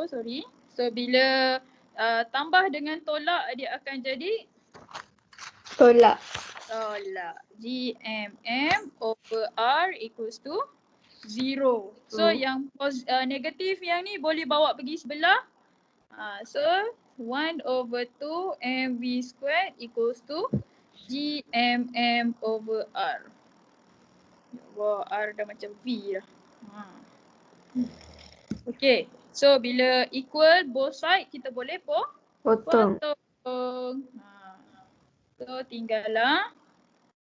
sorry. So bila tambah dengan tolak dia akan jadi Tolak. GMM over R equals to 0. So yang negatif yang ni boleh bawa pergi sebelah. So 1 over 2 mv squared equals to GMM over R. Wah, R dah macam V dah. Okay, so bila equal both side kita boleh Potong. So tinggallah.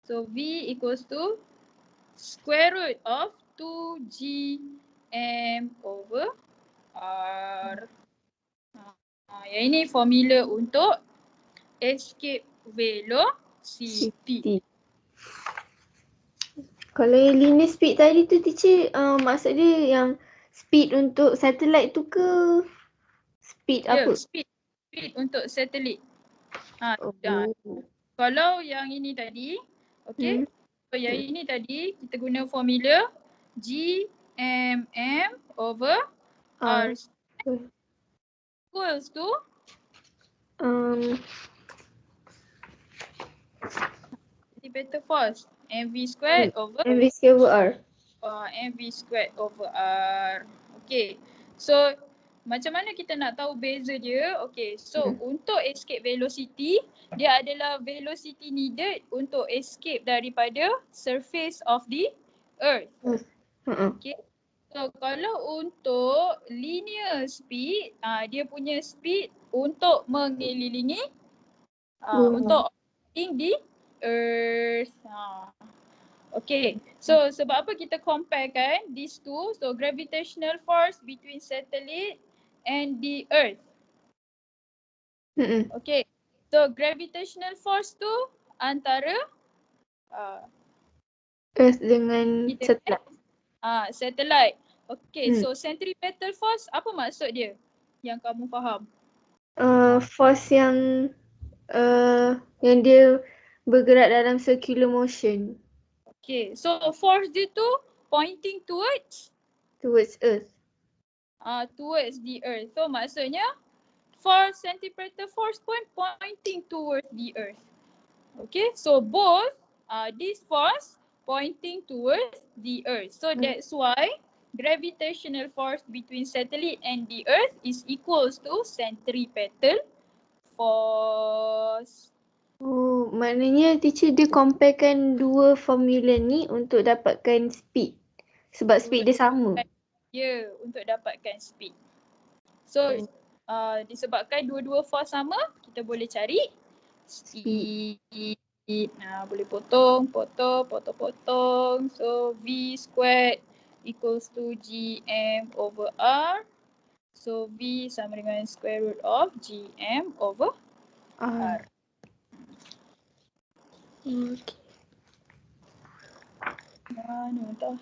So V equals to square root of 2GM over R. Yang ini formula untuk escape velocity. Kalau yang linear speed tadi tu teacher, maksud dia yang speed untuk satellite tu ke speed apa? Speed untuk satelit. Kalau yang ini tadi, okay. So yang ini tadi kita guna formula GMM over R equals to centripetal force mv squared over mv squared over R. mv squared over R. Okay. So macam mana kita nak tahu beza dia? Okay. So untuk escape velocity, dia adalah velocity needed untuk escape daripada surface of the earth. Okay. So kalau untuk linear speed, dia punya speed untuk mengelilingi untuk di earth. Okay, so sebab apa kita comparekan these two? So gravitational force between satellite and the earth. Okay, so gravitational force tu antara earth dengan satellite. Satellite. Okay, so centripetal force apa maksud dia? Yang kamu faham? Force yang dia bergerak dalam circular motion. Okay, so force dia tu pointing towards earth. Towards the earth. So maksudnya force centripetal force pun pointing towards the earth. Okay, so both this force pointing towards the earth. So that's why gravitational force between satellite and the earth is equals to centripetal force. Maknanya teacher dia comparekan dua formula ni untuk dapatkan speed. Sebab speed dia sama. Ya, untuk dapatkan speed. So disebabkan dua-dua force sama, kita boleh cari speed. Boleh potong. So V squared equals to GM over R. So V sama dengan square root of GM over R. Okay. Mana dah?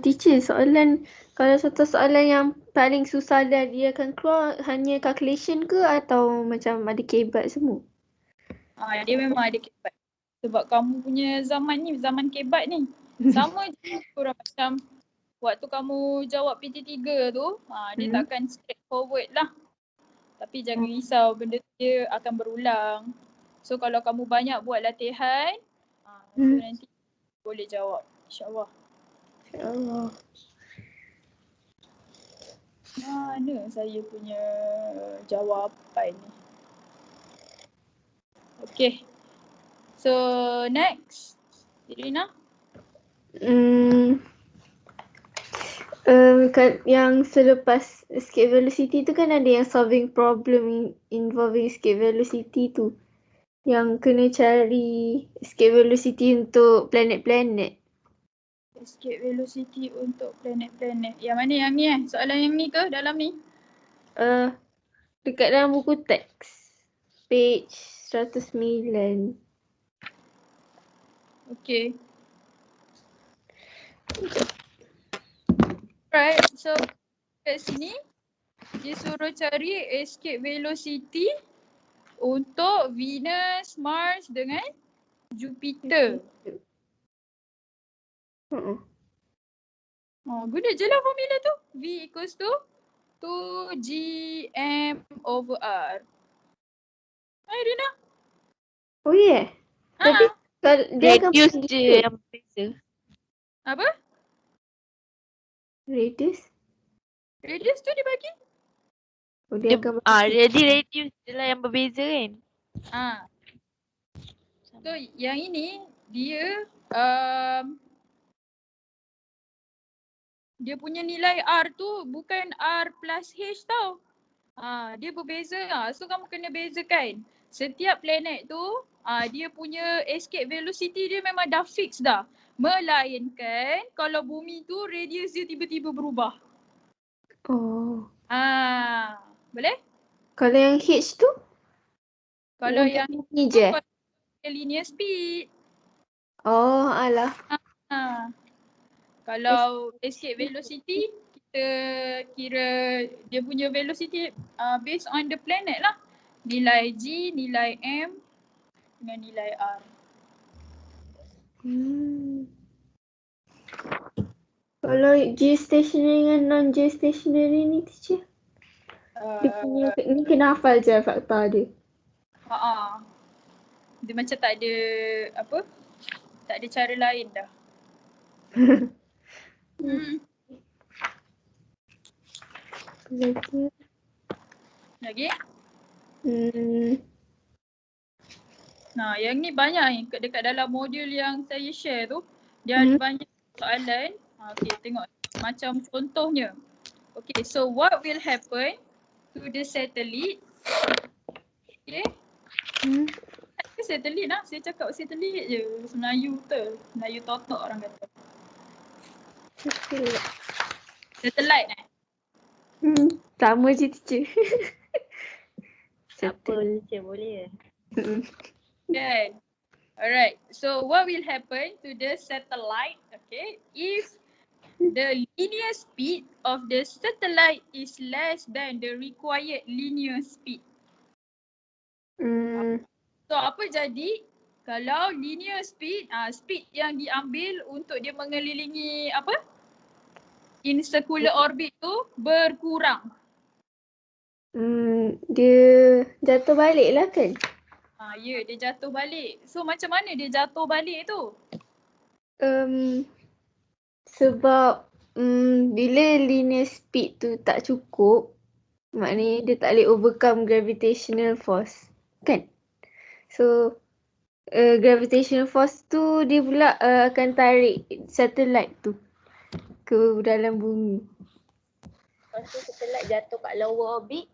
Teacher, kalau satu soalan yang paling susah dan dia akan keluar hanya calculation ke atau macam ada kebat semua? Dia memang ada kebat. Sebab kamu punya zaman ni, zaman kebat ni. Sama je kurang macam waktu kamu jawab PT3 tu, dia takkan straightforward lah. Tapi jangan risau, benda dia akan berulang. So kalau kamu banyak buat latihan, so nanti boleh jawab, insyaAllah. InsyaAllah. Mana saya punya jawapan ni? Okay. So next, Irina. Yang selepas escape velocity tu kan ada yang solving problem involving escape velocity tu. Yang kena cari escape velocity untuk planet-planet. Escape velocity untuk planet-planet. Yang mana yang ni Soalan yang ni ke dalam ni? Dekat dalam buku teks. Page 109. Okay. Right, so kat sini dia suruh cari escape velocity untuk Venus, Mars dengan Jupiter. Guna je lah formula tu. V equals to 2gm/r. Hai Rina. Oh yeah. Tapi kalau dia akan Radius bagi je ke? yang berbeza. Apa? Radius? Radius tu dia bagi? Oh dia akan bagi. Jadi radius je lah yang berbeza kan? So yang ini dia dia punya nilai R tu bukan R plus H tau. Dia berbeza. So kamu kena bezakan. Setiap planet tu dia punya escape velocity dia memang dah fix dah. Melainkan kalau bumi tu radius dia tiba-tiba berubah. Oh. Boleh? Kalau yang H tu? Kalau untuk yang ni je? linear speed. Oh alah. Kalau escape velocity, kita kira dia punya velocity based on the planet lah. Nilai G, nilai M dengan nilai R. Kalau geostationary dengan non-geostationary ni teacher? Dia punya, ni kena hafal je fakta dia. Dia macam tak ada tak ada cara lain dah. Lagi? Nah, yang ni banyak ni dekat dalam modul yang saya share tu. Dia ada banyak soalan. Okay, tengok macam contohnya. Okay, so what will happen to the satellite? Okay. Satelit lah. Saya cakap satelit je. Melayu betul. Melayu totok orang kata. Satellite sama je teacher. Apa teacher boleh. Kan? Alright. So what will happen to the satellite, okay, if the linear speed of the satellite is less than the required linear speed? So apa jadi kalau linear speed, speed yang diambil untuk dia mengelilingi in circular orbit tu berkurang? Dia jatuh balik lah kan? Ya, dia jatuh balik. So macam mana dia jatuh balik tu? Sebab bila linear speed tu tak cukup, maknanya dia tak boleh overcome gravitational force, kan? So gravitational force tu dia pula akan tarik satellite tu ke dalam bumi. Lepas tu satellite jatuh kat lower orbit.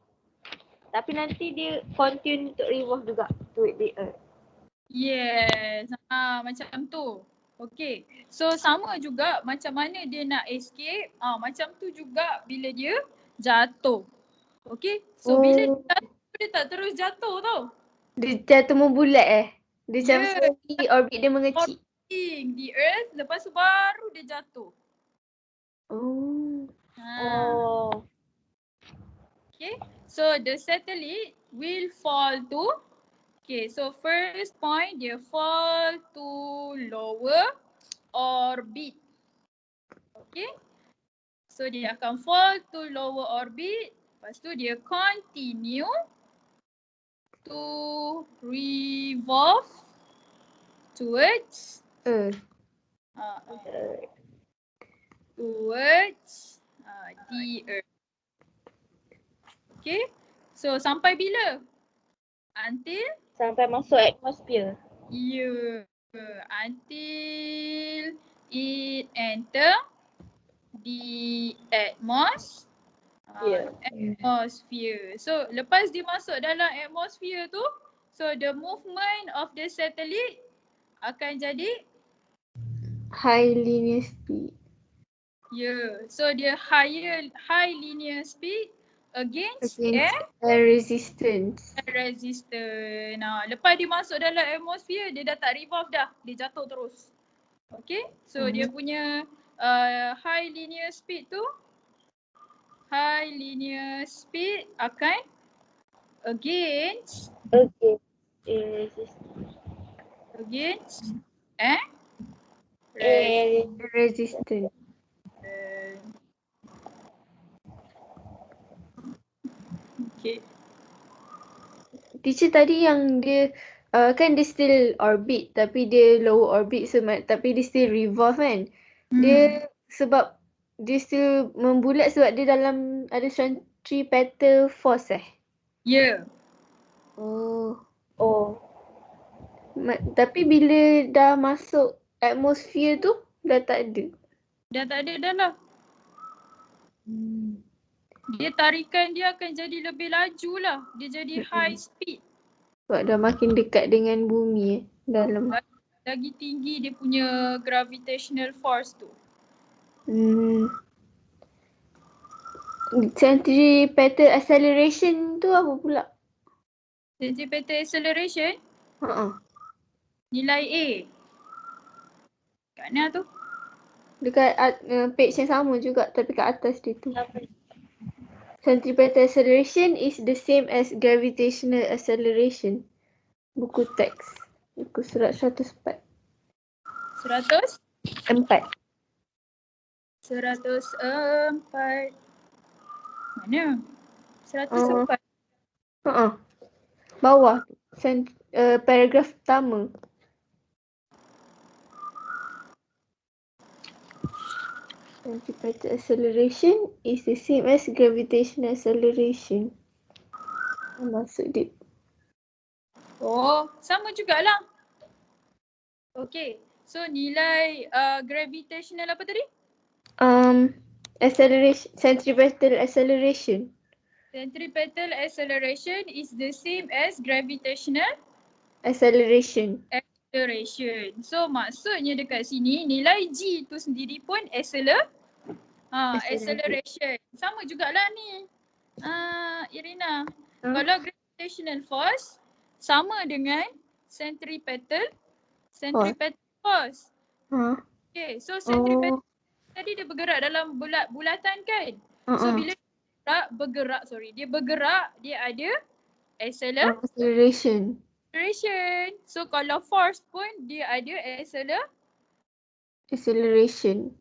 Tapi nanti dia continue untuk revolve juga to the earth. Yes, macam tu. Okay, so sama juga macam mana dia nak escape, macam tu juga bila dia jatuh. Okay, so bila dia jatuh, dia tak terus jatuh tau. Dia jatuh membulat Dia macam slowly orbit dia mengecil. Di earth, lepas tu baru dia jatuh. Okay, so the satellite will fall to, okay, so first point dia fall to lower orbit. Okay, so dia akan fall to lower orbit. Lepas tu dia continue to revolve towards the earth. Okay, so sampai bila? Until? Sampai masuk atmosphere. Yeah, until it enter the atmosphere. So lepas dia masuk dalam atmosphere tu, so the movement of the satellite akan jadi high linear speed. Yeah. So dia high linear speed against Against air air resistance. resistance. Nah, lepas dia masuk dalam atmosphere, dia dah tak revolve dah. Dia jatuh terus. Okay. So dia punya high linear speed tu, akan against Okay. air Resistance. Okay. Teacher tadi yang dia kan dia still orbit tapi dia low orbit tapi dia still revolve kan. Dia sebab dia still membulat sebab dia dalam ada centripetal force Yeah. Oh. Oh. Tapi bila dah masuk atmosphere tu dah tak ada. Dah tak ada dah lah. Dia tarikan dia akan jadi lebih laju lah. Dia jadi high speed. Sebab dah makin dekat dengan bumi dalam. Lagi tinggi dia punya gravitational force tu. Centripetal acceleration tu apa pula? Centripetal acceleration nilai A. Kat mana tu? Dekat page yang sama juga tapi kat atas dia tu. Centripetal acceleration is the same as gravitational acceleration. Buku teks. Buku surat 104. 100? 4. 104. Mana? 104. Bawah. Paragraf pertama. Centripetal acceleration is the same as gravitational acceleration. Maksud dia. Oh, sama jugalah. Okay. So nilai gravitational apa tadi? Acceleration, centripetal acceleration. Centripetal acceleration is the same as gravitational Acceleration. So maksudnya dekat sini nilai G tu sendiri pun acceleration. Sama jugalah ni. Irina. Kalau gravitational force sama dengan centripetal force. Okay, so centripetal tadi dia bergerak dalam bulatan kan? So bila dia bergerak, dia ada acceleration. So kalau force pun dia ada Acceleration.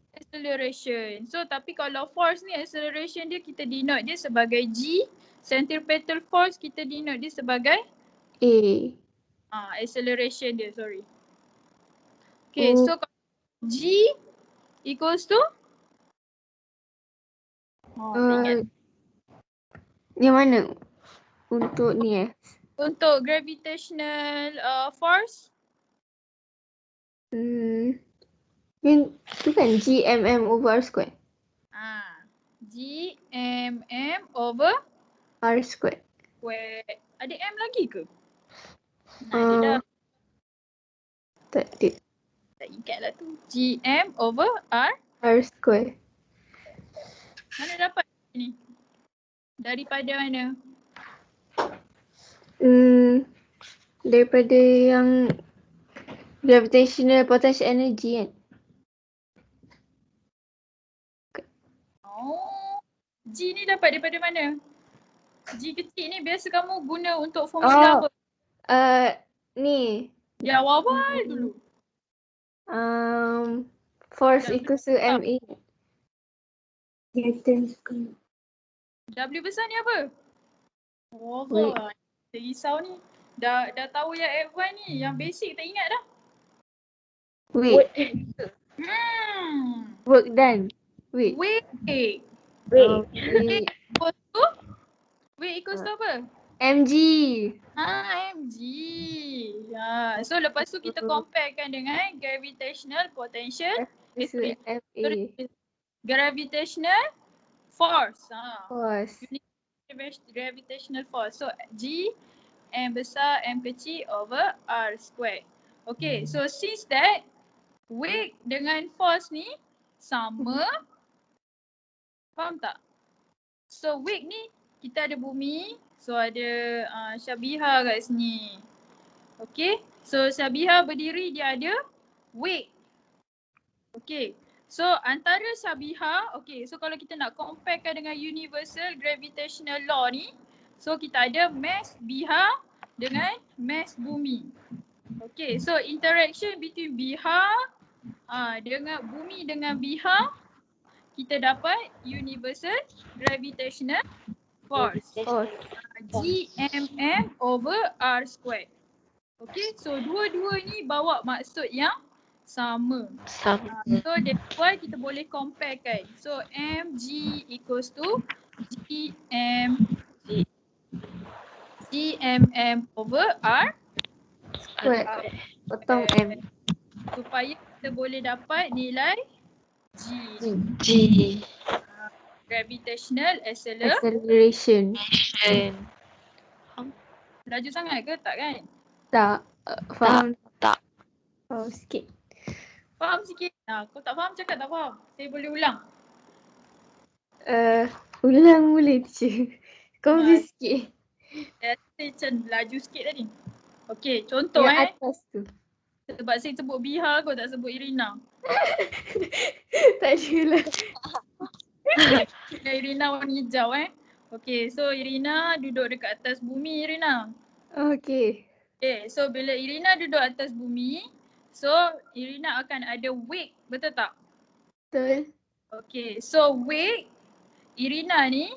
So tapi kalau force ni acceleration dia kita denote dia sebagai G, centripetal force kita denote dia sebagai A. Acceleration dia, sorry. Okay, so G equals to yang mana? Untuk ni Untuk gravitational force? Tu kan GMM over R square. GMM over R square. Ada M lagi ke? Dia dah. Tak ada. Tak ingat lah tu. GM over R square. Mana dapat ni? Daripada mana? Daripada yang gravitational potential energy kan. G ni dapat daripada mana? G kecil ni biasa kamu guna untuk formula apa? Ni. Di awal-awal dulu. Force equals to MA. W besar ni apa? Allah, kita risau ni. Dah tahu yang advance ni, yang basic tak ingat dah. Work done. Weight equals to apa? mg. Mg. So lepas tu kita comparekan dengan gravitational potential. Gravitational force. Gravitational force. So G M besar M kecil over R square. Okay, so since that weight dengan force ni sama. Faham tak? So weight ni kita ada bumi. So ada Syabihah kat sini. Okay. So Syabihah berdiri dia ada weight. Okay. So antara Syabihah, okay, so kalau kita nak comparekan dengan universal gravitational law ni, so kita ada mass Bihar dengan mass bumi. Okay, so interaction between Bihar dengan bumi dengan Bihar, kita dapat universal gravitational force. GMM over R squared. Okay, so dua-dua ni bawa maksud yang sama. So that's why kita boleh compare kan. So mg equals to GMM over R Square. Potong M. supaya kita boleh dapat nilai G. Gravitational Acceleration. Laju sangat ke tak kan? Tak. Faham? Tak. Faham sikit. Faham sikit? Kau tak faham cakap tak faham. Saya boleh ulang. Ulang boleh teacher. Confuse sikit. Saya macam laju sikit tadi. Okay, contoh Yang atas tu. Sebab saya sebut Bihar, kau tak sebut Irina. Tak adalah. Irina warna hijau Okay, so Irina duduk dekat atas bumi Irina. Okay. Okay, so bila Irina duduk atas bumi, so Irina akan ada weight, betul tak? Betul. Okay, so weight Irina ni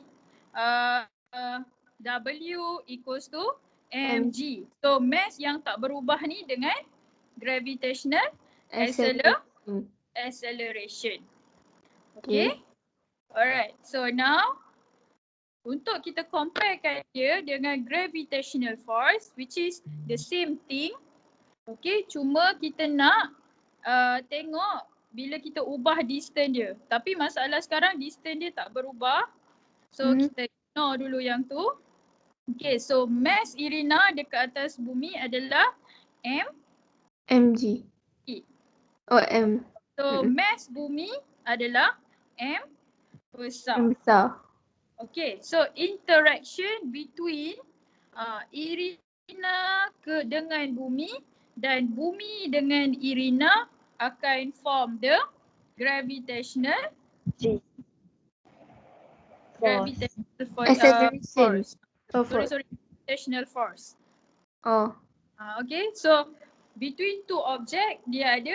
W equals to mg. So mass yang tak berubah ni dengan gravitational acceleration. Okay. Alright, so now untuk kita comparekan dia dengan gravitational force which is the same thing. Okay, cuma kita nak tengok bila kita ubah distance dia. Tapi masalah sekarang distance dia tak berubah. So kita ignore dulu yang tu. Okay, so mass Irina dekat atas bumi adalah mg. Oh, M. So mass bumi adalah M besar. M besar. Okay, so interaction between Irina dengan bumi dan bumi dengan Irina akan form the gravitational Acceleration. Sorry, gravitational force. Oh. Okay, so between two object dia ada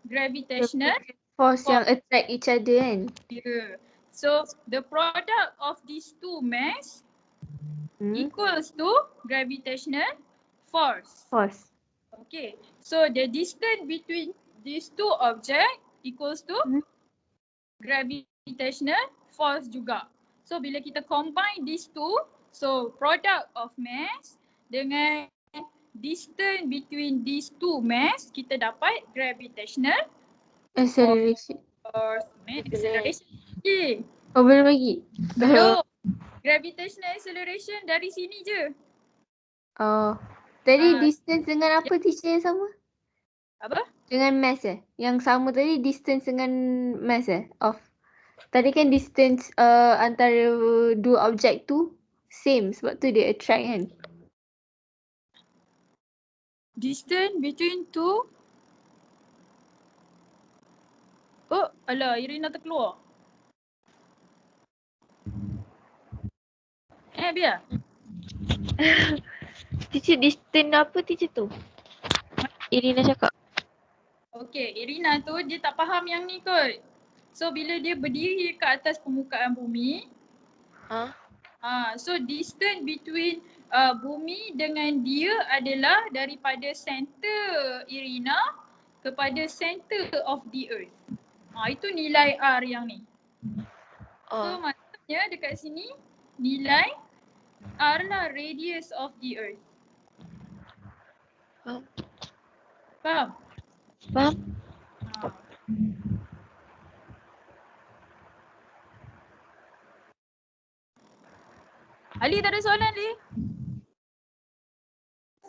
gravitational force yang attract each other kan? Yeah. So the product of these two mass equals to gravitational force. Okay. So the distance between these two objects equals to gravitational force juga. So bila kita combine these two, so product of mass dengan distance between these two mass, kita dapat gravitational acceleration. Acceleration. Okay. Oh, belum lagi? Belum. Gravitational acceleration dari sini je. Oh. Tadi distance dengan apa teacher yang sama? Apa? Dengan mass Yang sama tadi distance dengan mass of. Tadi kan distance antara dua objek tu same sebab tu dia attract kan? Distance between two. Oh, alah Irina terkeluar. Biar. Teacher distance apa teacher tu? Irina cakap. Okay, Irina tu dia tak faham yang ni kot. So bila dia berdiri ke atas permukaan bumi, so distance between bumi dengan dia adalah daripada center Irina kepada center of the earth. Itu nilai R yang ni. So maksudnya dekat sini nilai R lah radius of the earth. Faham? Faham? Ali tak ada soalan Ali?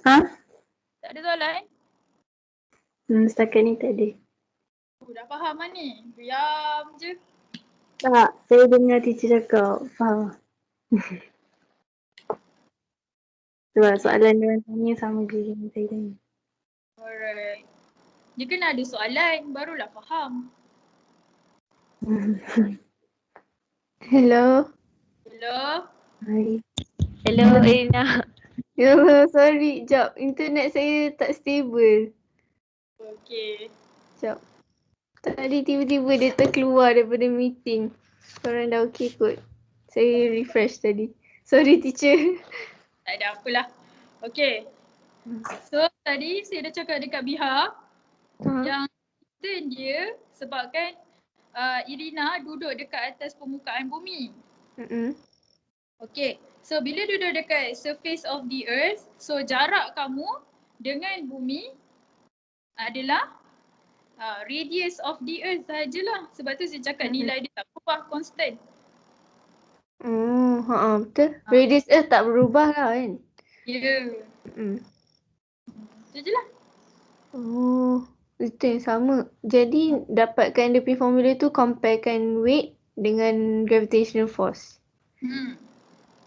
Tak ada soalan? Setakat ni tak ada. Dah faham kan ni? Diam je. Tak, saya dengar teacher cakap. Faham. Sebab soalan dia orang tanya sama je dengan saya tanya. Alright. Dia kena ada soalan, barulah faham. Hello. Hello? Hai. Hello Irina. Ya, sorry. Jap, internet saya tak stable. Okay. Jap. Tadi tiba-tiba dia terkeluar daripada meeting. Korang dah okey kot. Saya refresh tadi. Sorry teacher. Tak ada apalah. Okay. So tadi saya dah cakap dekat Biha yang reason dia sebabkan Irina duduk dekat atas permukaan bumi. Okay. So bila duduk dekat surface of the earth, so jarak kamu dengan bumi adalah radius of the earth sahajalah. Sebab tu saya cakap nilai dia tak berubah, constant. Betul. Radius Earth tak berubah lah kan? Ya. Yeah. Itu je lah. Oh, itu yang sama. Jadi dapatkan dia punya formula tu comparekan weight dengan gravitational force.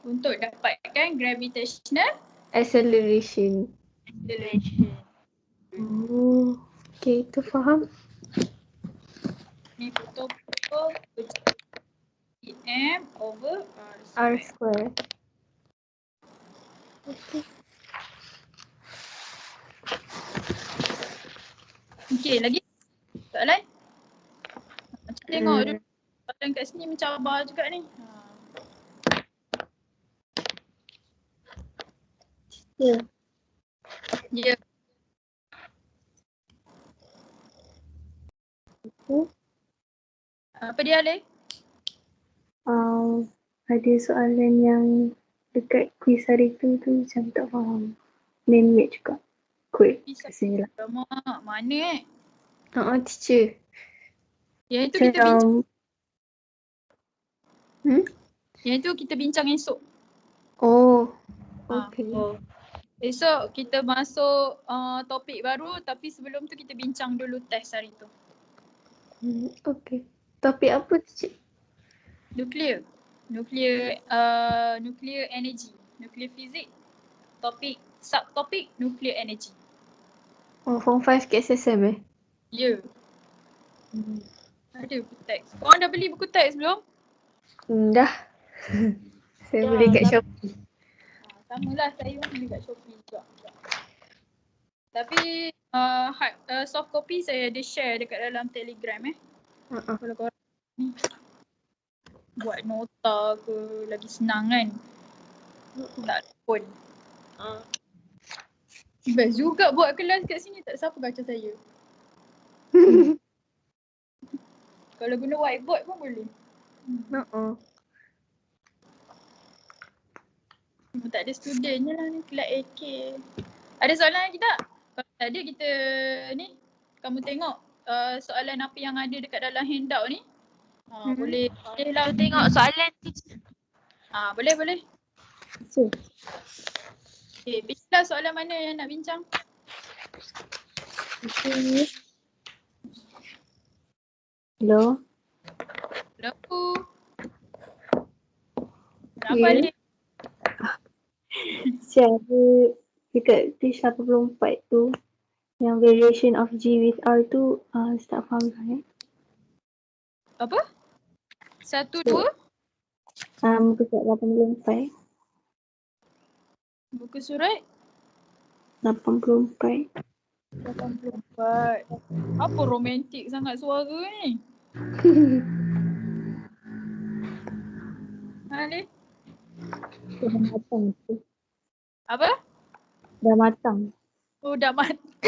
Untuk dapatkan gravitational Acceleration. Oh, okay, itu faham. ni betul-betul m over R square. Okay. Okay, lagi soalan? Macam tengok dulu. Soalan kat sini mencabar juga ni. Ya. Ya. Apa dia Alif? Ada soalan yang dekat quiz hari tu macam tak faham. Man-made juga. Quiz. Kesini lah. Mak, mana Teacher. Yang itu kita bincang. Yang itu kita bincang esok. Oh, okay. Esok kita masuk topik baru tapi sebelum tu kita bincang dulu test hari tu. Okay. Topik apa teacher? Nuclear energy, nuclear physics. Topik, subtopik nuclear energy. Oh, form 5 ke SSM Ya. Ada buku teks. Korang dah beli buku teks belum? Dah. Saya beli kat Shopee. Sama lah, saya pun beli kat Shopee juga. Tapi soft copy saya ada share dekat dalam Telegram Kalau korang ni buat nota ke lagi senang kan. Tak ada pun. Best juga buat kelas kat sini, tak siapa baca saya. Kalau guna whiteboard pun boleh. Tak ada student je lah ni, kelas AK. Ada soalan lagi tak? Kalau tak ada kita ni, kamu tengok soalan apa yang ada dekat dalam handout ni. Boleh lah tengok soalan teacher. Boleh. Okay, pilihlah soalan mana yang nak bincang. Hello. Hello. Kenapa ni? Siapa dekat page 84 tu yang variation of G with R tu tak faham sangat. Apa? 1, 2? Muka surat 84. Buku surat? 84. 84. Apa romantik sangat suara ni? Ali? Dah matang tu. Apa? Dah matang. Oh, dah matang.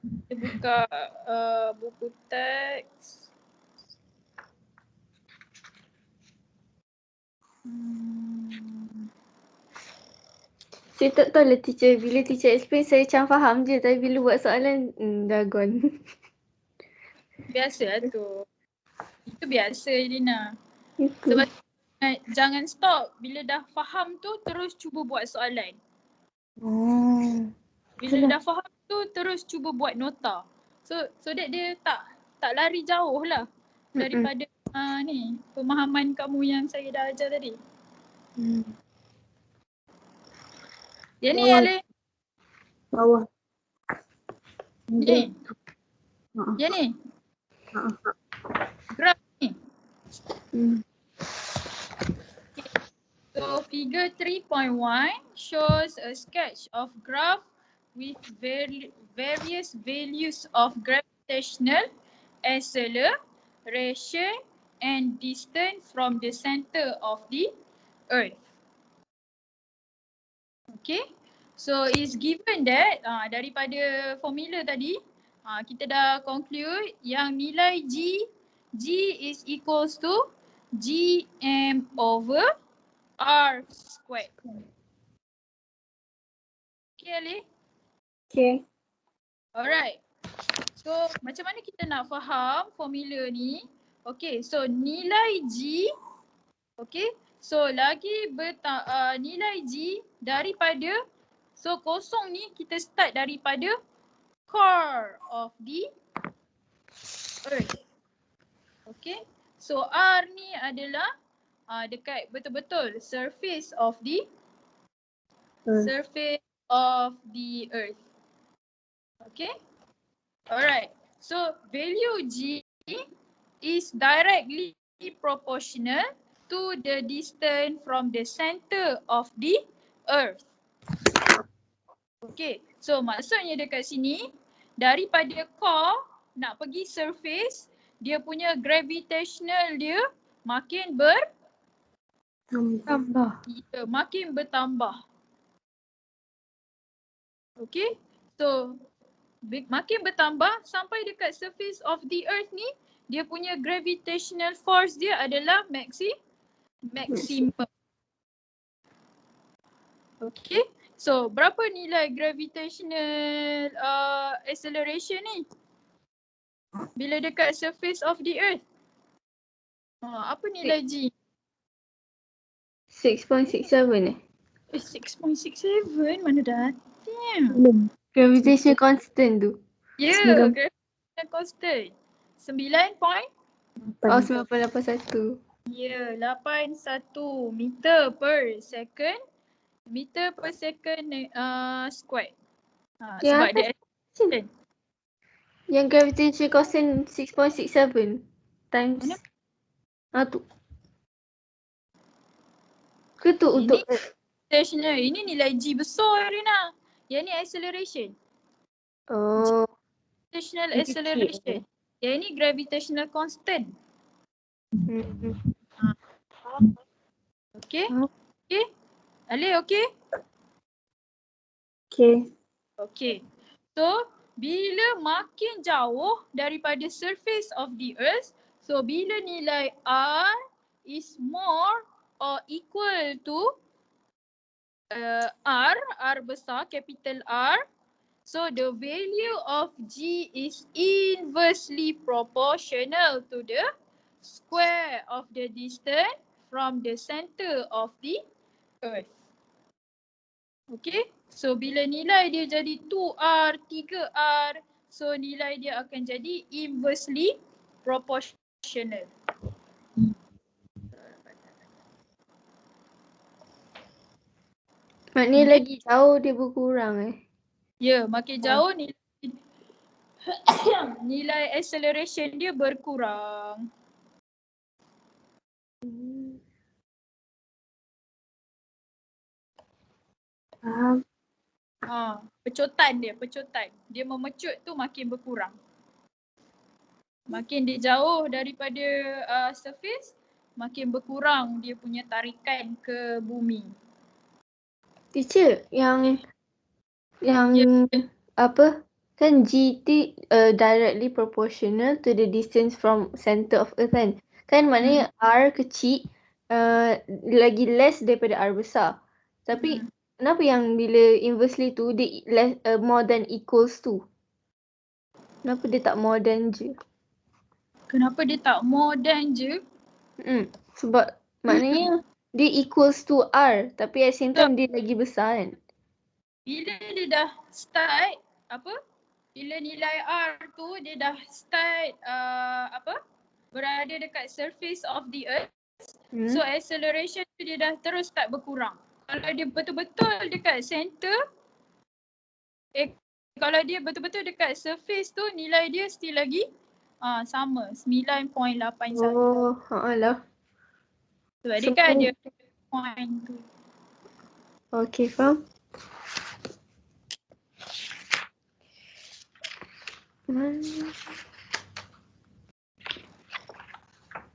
Kita buka buku teks. Saya tak tahu lah teacher. Bila teacher explain saya macam faham je. Tapi bila buat soalan, dah gone. Biasa lah tu. Itu biasa Irina. Itu. Sebab jangan stop. Bila dah faham tu terus cuba buat soalan. Oh. Bila dah faham tu terus cuba buat nota. So that dia tak lari jauh lah daripada ni pemahaman kamu yang saya dah ajar tadi. Dia ni Bawah. Ale. Bawah. Ni. Dia ni. Graf ni. So figure 3.1 shows a sketch of graph with various values of gravitational acceleration and distance from the center of the earth. Okay, so it's given that daripada formula tadi kita dah conclude yang nilai G is equals to Gm over R squared. Okay Ali? Okay. Alright. So macam mana kita nak faham formula ni? Okay, so nilai G, okay, so lagi nilai G daripada, so kosong ni kita start daripada core of the earth. Okay, so R ni adalah dekat betul-betul surface of the earth. Okay, alright. So value G is directly proportional to the distance from the center of the earth. Okay, so maksudnya dekat sini daripada core nak pergi surface, dia punya gravitational dia makin makin bertambah. Okay, so makin bertambah sampai dekat surface of the earth ni, dia punya gravitational force dia adalah maximum. Okay, so berapa nilai gravitational acceleration ni bila dekat surface of the earth? Apa nilai G? 6.67 6.67 mana datang? Gravitational constant tu. Ya, gravitational constant 9 point? Oh, 9.81. Ya, 81 meter per second. Meter per second squared. Sebab dia acceleration. Yang gravitational constant 6.67 times tu. Ke tu untuk Gravitational. Ini nilai G besar Rina. Yang ni acceleration. Gravitational acceleration. Yang ini gravitational constant. Okay. Okay. Ali okay? Okay. Okay. So bila makin jauh daripada surface of the earth, so bila nilai R is more or equal to R besar, capital R, so the value of G is inversely proportional to the square of the distance from the center of the earth. Okay, so bila nilai dia jadi 2R, 3R, so nilai dia akan jadi inversely proportional. Maknanya lagi jauh dia berkurang Ya, makin jauh nilai acceleration dia berkurang. Pecutan dia. Dia memecut tu makin berkurang. Makin dia jauh daripada surface, makin berkurang dia punya tarikan ke bumi. Teacher, yang apa? Kan GT directly proportional to the distance from center of earth kan? Kan maknanya R kecil lagi less daripada R besar. Tapi kenapa yang bila inversely tu dia less, more than equals to? Kenapa dia tak more than je? Kenapa dia tak more than je? Sebab maknanya dia equals to R tapi at same time dia lagi besar kan? bila dia dah start bila nilai R tu dia dah start berada dekat surface of the earth, so acceleration tu dia dah terus start berkurang. Kalau dia betul-betul dekat center, kalau dia betul-betul dekat surface tu nilai dia still lagi sama 9.81. Oh, lah. Sebab dia kan ada point tu. Okay, faham.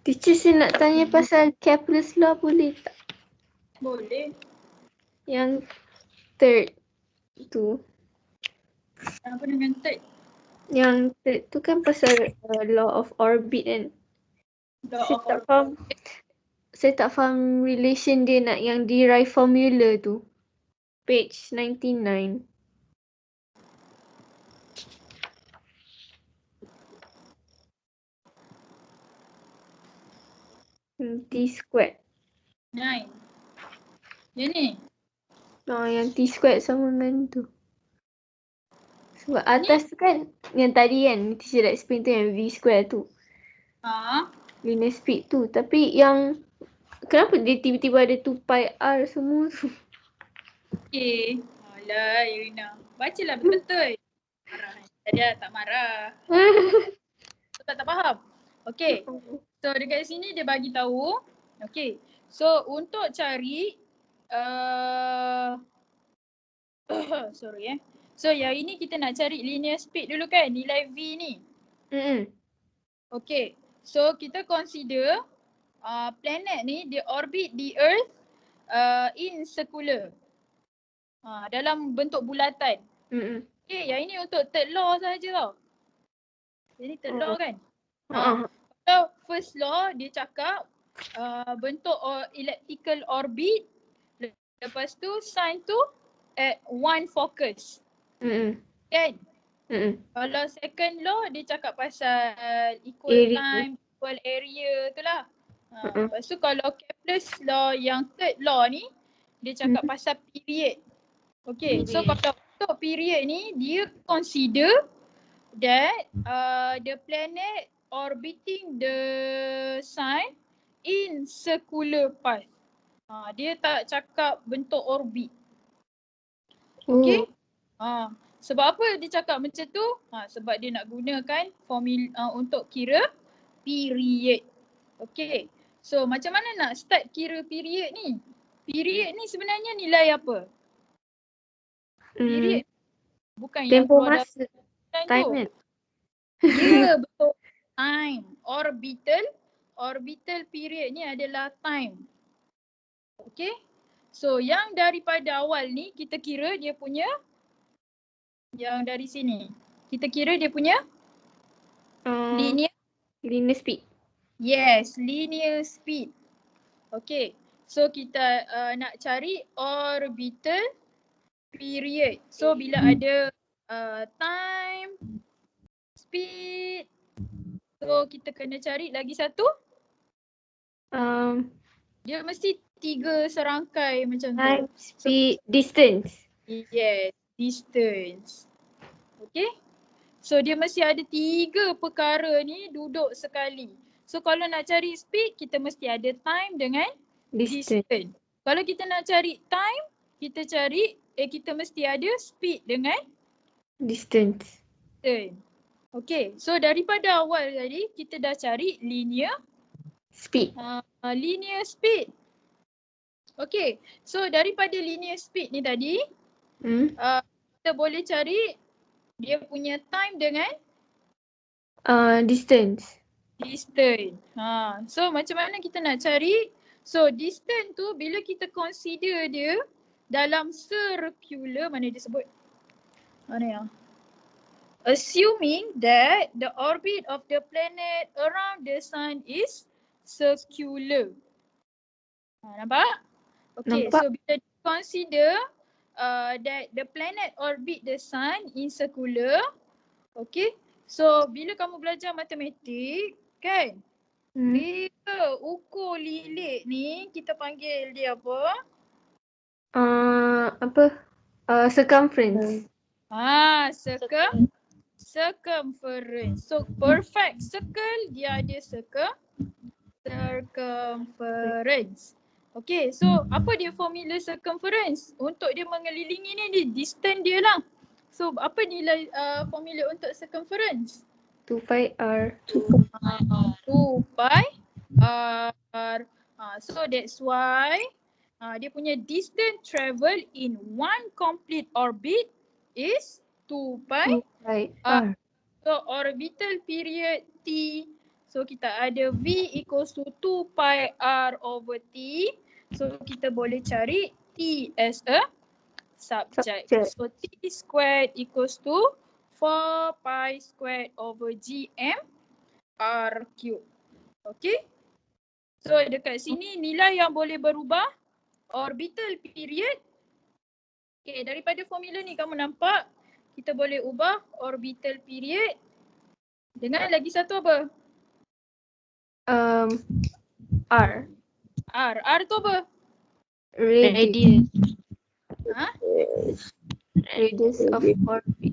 Teacher, saya nak tanya pasal Kepler's law, boleh tak? Boleh. Yang third tu. Apa dengan third? Yang third tu kan pasal law of orbit kan. Saya tak faham relation dia nak yang derive formula tu. Page 99. T squared. 9. Yang ni? Yang T squared sama dengan tu. Sebab atas tu kan, yang tadi kan, teacher dah explain tu yang V square tu. Linear speed tu. Tapi yang, kenapa dia tiba-tiba ada 2 pi R semua tu? Okay. Alah Irina. Bacalah betul-betul. Marah. Tadi tak marah. Tak faham. Okay. So dekat sini dia bagi tahu. Okay. So untuk cari sorry. So yang ini kita nak cari linear speed dulu kan, nilai V ni. Okay. So kita consider planet ni dia orbit the earth in circular. Dalam bentuk bulatan. Okay, yang ini untuk third law sahaja tau. Jadi third law kan. So first law dia cakap bentuk elliptical orbit, lepas tu sign tu at one focus. Kan? Kalau second law dia cakap pasal equal Area. time, equal area tu lah. Lepas tu kalau Kepler's law yang third law ni dia cakap pasal period. Okay, so kalau untuk period ni dia consider that the planet orbiting the sun in circular path. Dia tak cakap bentuk orbit. Okay? Sebab apa dia cakap macam tu? Sebab dia nak gunakan formula untuk kira period. Okay. So macam mana nak start kira period ni? Period ni sebenarnya nilai apa? Period bukan yang Tempoh keluar masa. dalam Time tu. kan? Ya, betul. Time. Orbital period ni adalah time. Okay. So yang daripada awal ni kita kira dia punya yang dari sini. Kita kira dia punya Linear speed. Yes, linear speed. Okay. So kita nak cari orbital period. So bila ada time, speed, so kita kena cari lagi satu. Dia mesti 3 serangkai macam tu. Time, speed, distance. Yes, distance. Okay. So dia mesti ada 3 perkara ni duduk sekali. So kalau nak cari speed, kita mesti ada time dengan distance. Kalau kita nak cari time, kita mesti ada speed dengan distance. Okay, so daripada awal tadi kita dah cari linear speed. Linear speed. Okay, so daripada linear speed ni tadi, kita boleh cari dia punya time dengan distance. So macam mana kita nak cari? So distance tu bila kita consider dia dalam circular, mana dia sebut? Mana ya? Assuming that the orbit of the planet around the sun is circular. Nampak? Okay, nampak. So bila consider that the planet orbit the sun in circular, okay, so bila kamu belajar matematik kan, bila ukur lilit ni kita panggil dia apa? Apa? Circumference. Circumference. So perfect circle dia ada circumference. Okay, so apa dia formula circumference? Untuk dia mengelilingi ni dia distance dia lah. So apa nilai formula untuk circumference? 2 pi r. 2 pi r. So that's why dia punya distance travel in one complete orbit is 2 pi 2 pi r. r. So orbital period T. So kita ada V equals to 2 pi r over T. So kita boleh cari T as a subject. So T squared equals to 4 pi squared over GM R cube. Okay. So dekat sini nilai yang boleh berubah orbital period. Okay, daripada formula ni kamu nampak kita boleh ubah orbital period dengan lagi satu apa? R. R tu apa? Radius. Ha? Radius of orbit.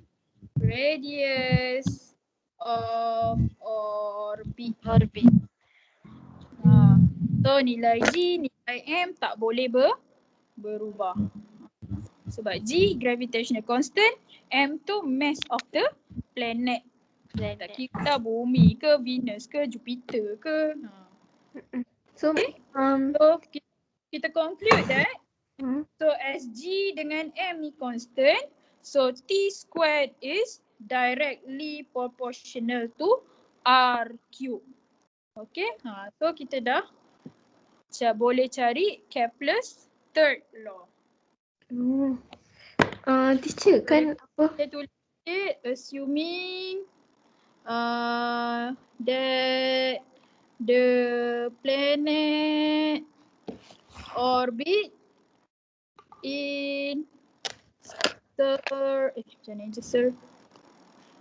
Radius of orbit. So nilai G, nilai M tak boleh berubah. Sebab G gravitational constant, M tu mass of the planet. Tak kira bumi ke, Venus ke, Jupiter ke. So, So kita conclude that hmm, so as G dengan M ni constant, so T squared is directly proportional to R cube. Okay, so kita dah boleh cari Kepler's third law. teacher kan apa? Kita tulis assuming that the planet orbit in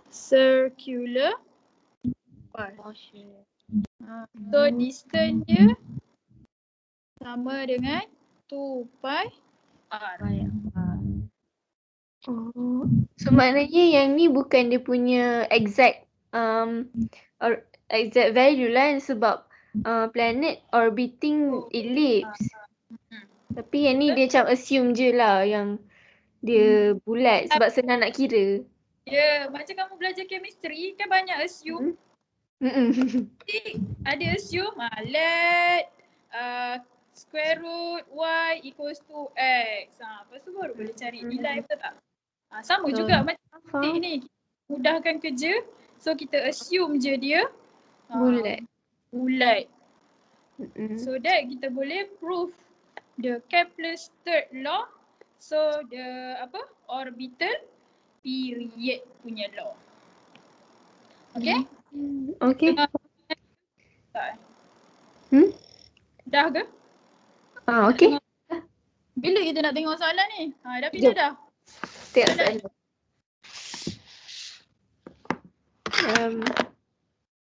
circular path. So distance dia sama dengan 2 pi r. Oh, so maknanya yang ni bukan dia punya exact or exact value lah sebab planet orbiting ellipse. Tapi yang ni dia macam assume je lah yang dia bulat sebab senang nak kira. Ya, macam kamu belajar chemistry kan banyak assume. Jadi ada assume let square root y equals to x. Lepas tu baru boleh cari nilai, betul tak? Sama juga macam ni, kita mudahkan kerja. So kita assume je dia bulat. So that kita boleh prove the Kepler's third law. So the orbital period punya law. Okay? Okay. Dah ke? Okay. Bila kita nak tengok soalan ni? Dah pilih dah? Tengok soalan.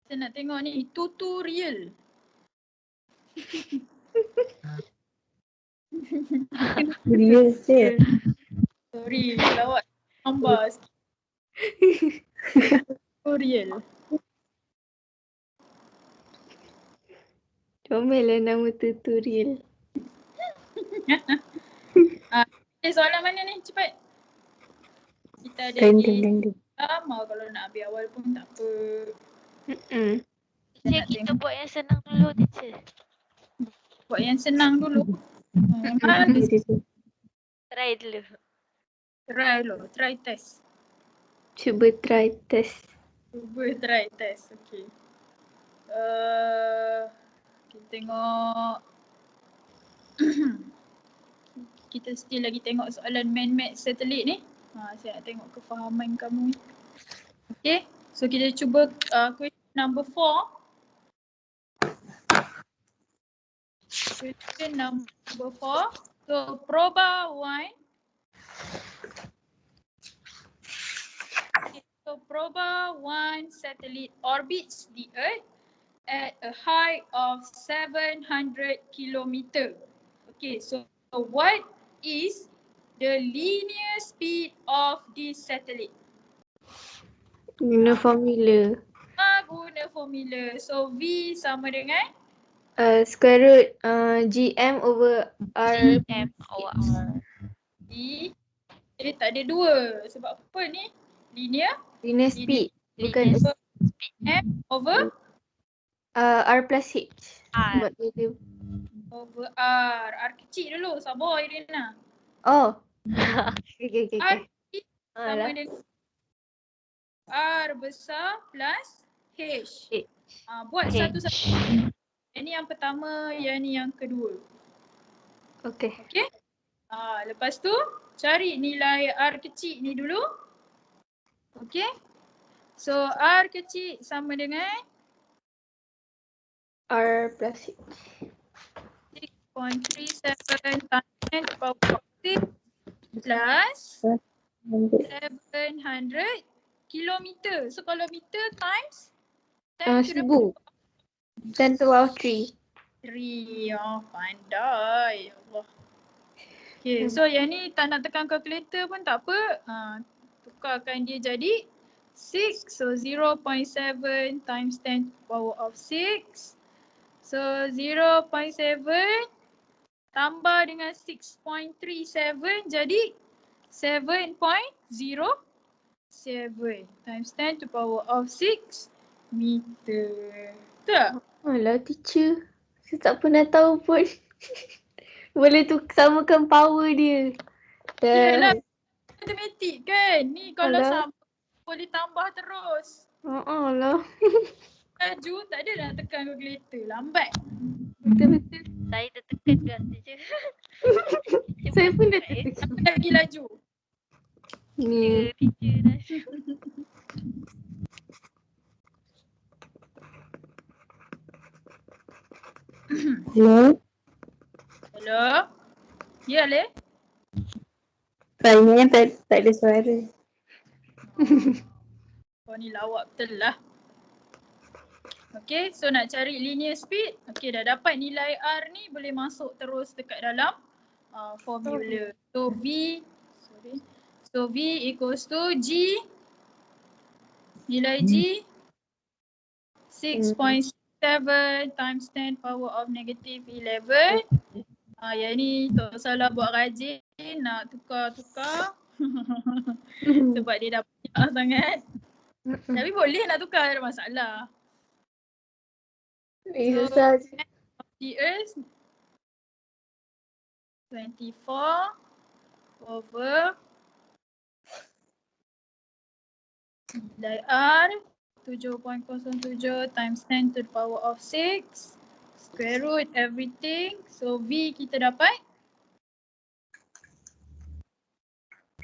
Kita nak tengok ni tutorial. Real sale. Sorry, lawak tambah sikit. Tutorial. Comellah nama tutorial. Soalan mana ni? Cepat. Kita ada lama kalau nak ambil awal pun tak apa. Kita buat yang senang dulu, teacher. Buat yang senang dulu. Try dulu. Try test. Cuba try test. Okay. Kita tengok. Kita still lagi tengok soalan man-made satellite ni. Saya nak tengok kefahaman kamu ni. Okay. So kita cuba question number 4. Question number 4. So proba 1. So proba 1 satellite orbits the Earth at a height of 700 kilometer. Okay, so what is the linear speed of this satellite? Guna formula. Guna formula. So V sama dengan Square root GM over R. M over R. D. Tak ada dua. Sebab apa ni? Linear Linear speed. Bukan Linear M over R plus H. R. Sebab dia over R. R kecil dulu. Sabar Irina. Oh. Okay. R kecil sama Alah. dengan R besar plus H. H. Buat H. satu-satu. Yang ni yang pertama, yang ni yang kedua. Okay. Okay? Lepas tu cari nilai R kecil ni dulu. Okay? So R kecil sama dengan R plus H. 6.37 times 10 to the power of 6 plus 700 kilometer. So kalau meter times 10 to the 1000. 10 to the power 3. 3. Pandai. Allah. Okay, so yang ni tak nak tekan kalkulator pun tak apa. Tukarkan dia jadi 6. So 0.7 times 10 to the power of 6. So 0.7 tambah dengan 6.37 jadi 7.07 times 10 to the power of 6 meter. Betul tak? Alah teacher. Saya tak pernah tahu pun. Boleh tu samakan power dia. Yelah, matematik kan. Ni kalau Alah. sama boleh tambah terus. Alah. Laju tak ada nak tekan kalkulator. Lambat. Betul-betul. Saya tertekan juga teacher. Saya pun dah tertekan. Siapa lagi laju? Ni. Teacher dah. Hello, Hello? Ya, Le? Kayaknya tak ada suara. Kau ni lawak betul lah. Okay, so nak cari linear speed. Okay, dah dapat nilai R ni boleh masuk terus dekat dalam formula. So V equals to G. Nilai G 6.7 times 10 power of negative 11. Yang ni tak salah buat rajin nak tukar-tukar. Sebab dia dah banyak sangat. Tapi boleh nak tukar, tak ada masalah. Susah je. He is 24 over nilai R 7.07 times 10 to the power of 6 square root everything. So V kita dapat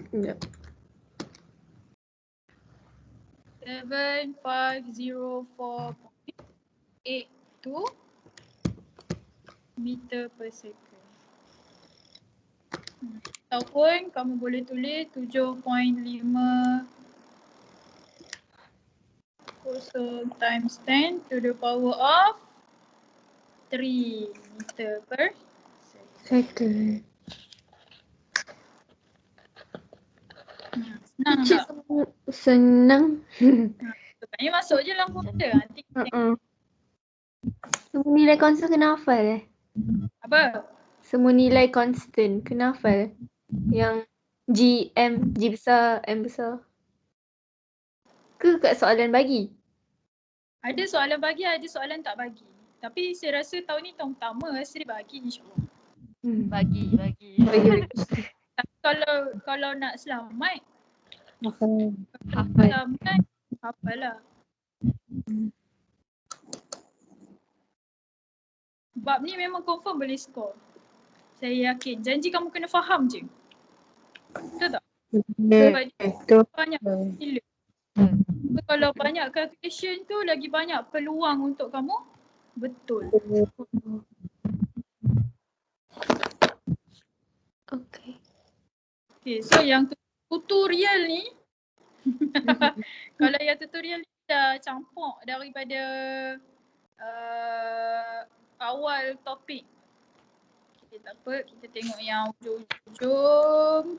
Sekejap. 7504.82 meter per second. Ataupun kamu boleh tulis 7.5 times 10 to the power of 3 meter per second. Second. Senang Teacher tak? senang. Sebenarnya masuk je dalam komputer. Nanti Semua nilai constant kena hafal apa? Semua nilai constant kena hafal. Yang G, M, G besar, M besar. Ke kat soalan bagi? Ada soalan bagi, ada soalan tak bagi. Tapi saya rasa tahun ni tahun pertama rasa dia bagi insyaAllah. Bagi. Bagi. Tapi kalau nak selamat, Hafal. selamat hafal lah. Bab ni memang confirm boleh score. Saya yakin. Janji kamu kena faham je. Betul tak? Sebab dia Betul. banyak gila. So, kalau banyak calculation tu lagi banyak peluang untuk kamu betul. Okay. Okay, so yang tutorial ni kalau yang tutorial ni dah campur daripada awal topik. Okay, tak apa. Kita tengok yang ujung-ujung.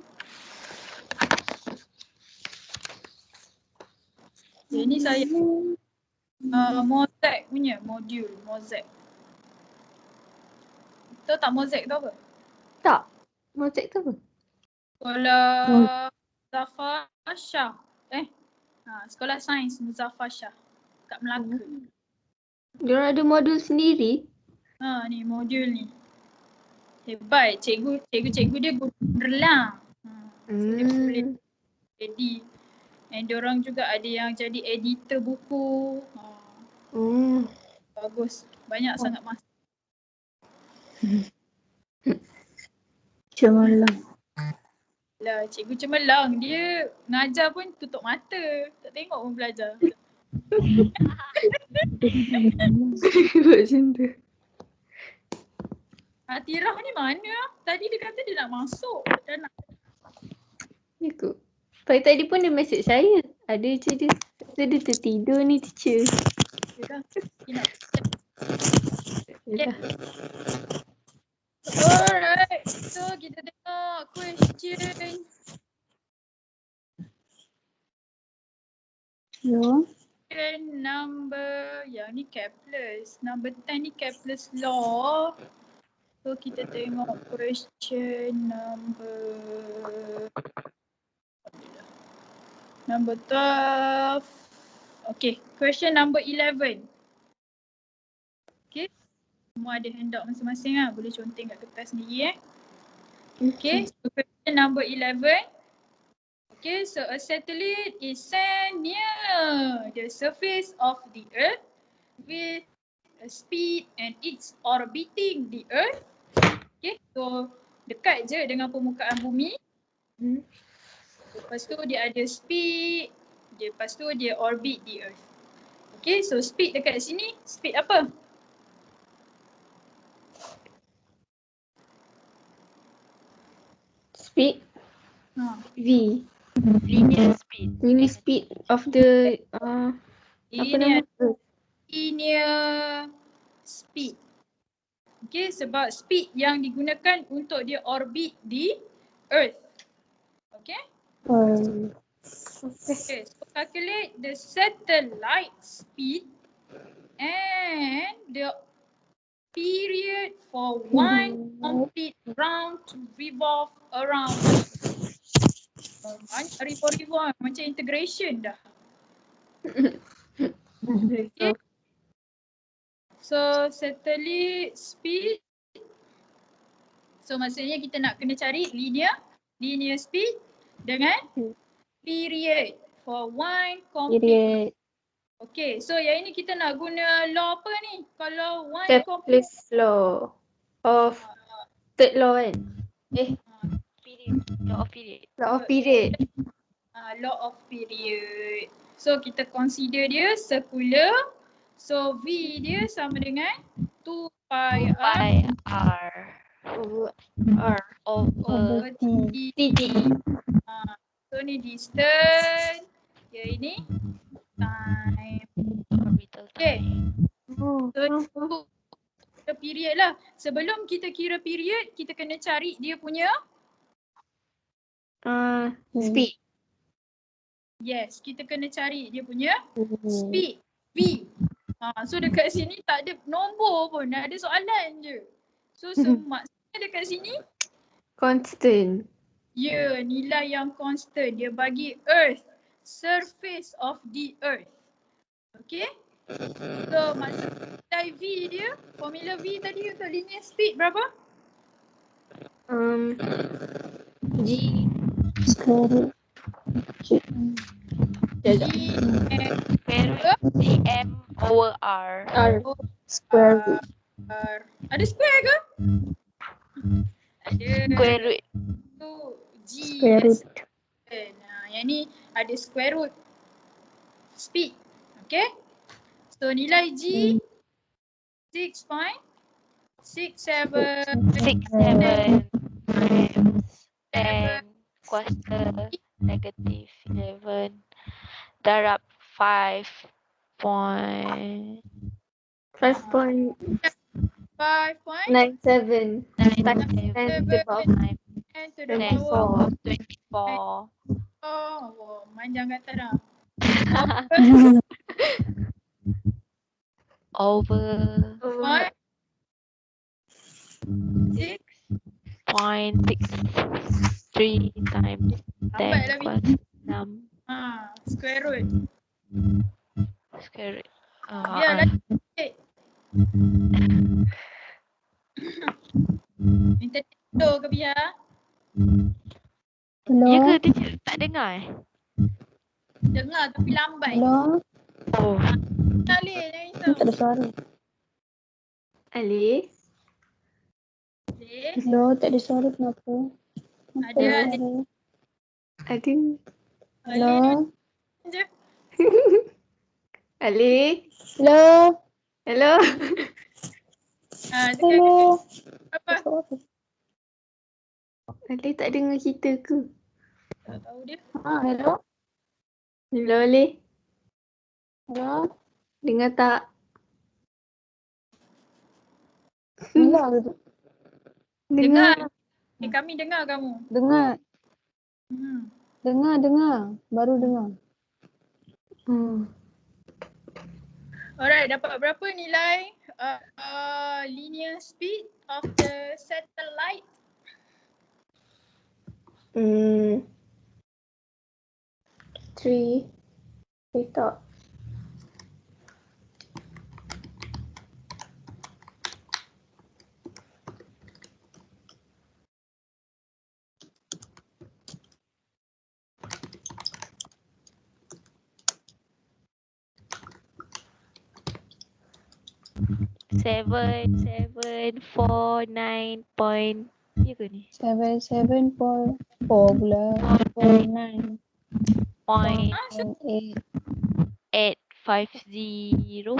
Ini saya Mosaic punya modul, Mosaic. Tahu tak Mosaic tu apa? Tak. Mosaic tu apa? Sekolah Muzaffar Shah. Sekolah Sains Muzaffar Shah kat Melaka. Diorang ada modul sendiri. Ni modul ni. Hebat. Cikgu dia gurlang. So dia boleh jadi. And diorang juga ada yang jadi editor buku. Bagus. Banyak sangat masa. Cemerlang. Lah, cikgu cemerlang. Dia ngajar pun tutup mata. Tak tengok pun belajar. Buat macam tu. Tirah ni mana? Tadi dia kata dia nak masuk. Dah nak. Ikut. Tadi pun dia message saya. Ada je dia. Kata dia tertidur ni teacher. Dia nak. Yalah. Alright. So kita tengok question. Yo. Number yang ni Kepler's. Number 10 ni Kepler's law. So kita tengok question number 12. Okay, question number 11. Okay, semua ada handout masing-masing lah. Boleh conteng kat kertas sendiri Okay, so question number 11. Okay, so a satellite is sent near the surface of the earth with a speed and it's orbiting the earth. Okay, so dekat je dengan permukaan bumi. Lepas tu dia ada speed, lepas tu dia orbit the earth. Okay, so speed dekat sini, speed apa? Speed V. Linear speed. Linear speed of the apa Ini nama? linear speed. Okay, sebab speed yang digunakan untuk dia orbit di earth. Okay? Okay, so calculate the satellite speed and the period for one complete round to revolve around. Revolve macam integration dah. Okay. So satellite speed. So maksudnya kita nak kena cari linear speed dengan period for one complete. Okay, so yang ini kita nak guna law apa ni? Kalau one complete Kepler's law of third law kan? Period. Law of period. Law of period. Law of period. So kita consider dia circular. So V dia sama dengan 2 pi R over T. So ni distance. Yang ini time. Orbital Okay. time. So kita period lah. Sebelum kita kira period, kita kena cari dia punya Speed. yes, kita kena cari dia punya speed V. So dekat sini tak ada nombor pun, ada soalan je. So maksudnya dekat sini Constant. ya, nilai yang constant dia bagi earth, surface of the earth. Okay? So maksud nilai V dia, formula V tadi untuk linear speed berapa? G. Cm over R. Square root. Ada square ke? Ada. Square root. Tu G. Square root. Yang ni ada square root speed. Okay? So nilai G 6.67 6, 7 times 10 quarter negative 11 darab 5 point 5.5. 97 times 10 to the power of 10 to the power of 24. oh, manjang kata dah. Over over 6.63 times 10 Lambatlah plus 6 square root. square root. Biarlah. Internet slow ke Bia? Hello? Ya ke teacher tak dengar Dengar tapi lambat. Hello? Oh, Alih, jangan Ni risau. tak ada suara. Ali. Alih. Hello? Tak ada suara kenapa? Kenapa Ada, ada ada. suara? Ada. Hello? Je. Ali. Hello? Hello. Cakap Hello? apa? Apa? Ali tak dengar kita ke? Tak tahu dia. Hello? Hello Ali. Hello? Dengar tak? Dengar ke tu? Dengar. Kami dengar kamu. Dengar. Hmm. Dengar. Baru dengar. Alright, dapat berapa nilai linear speed of the satellite? 3. Tak. seven 4 point. Ya ke ni? 7.4 pula. 4.9. Point 8. 850.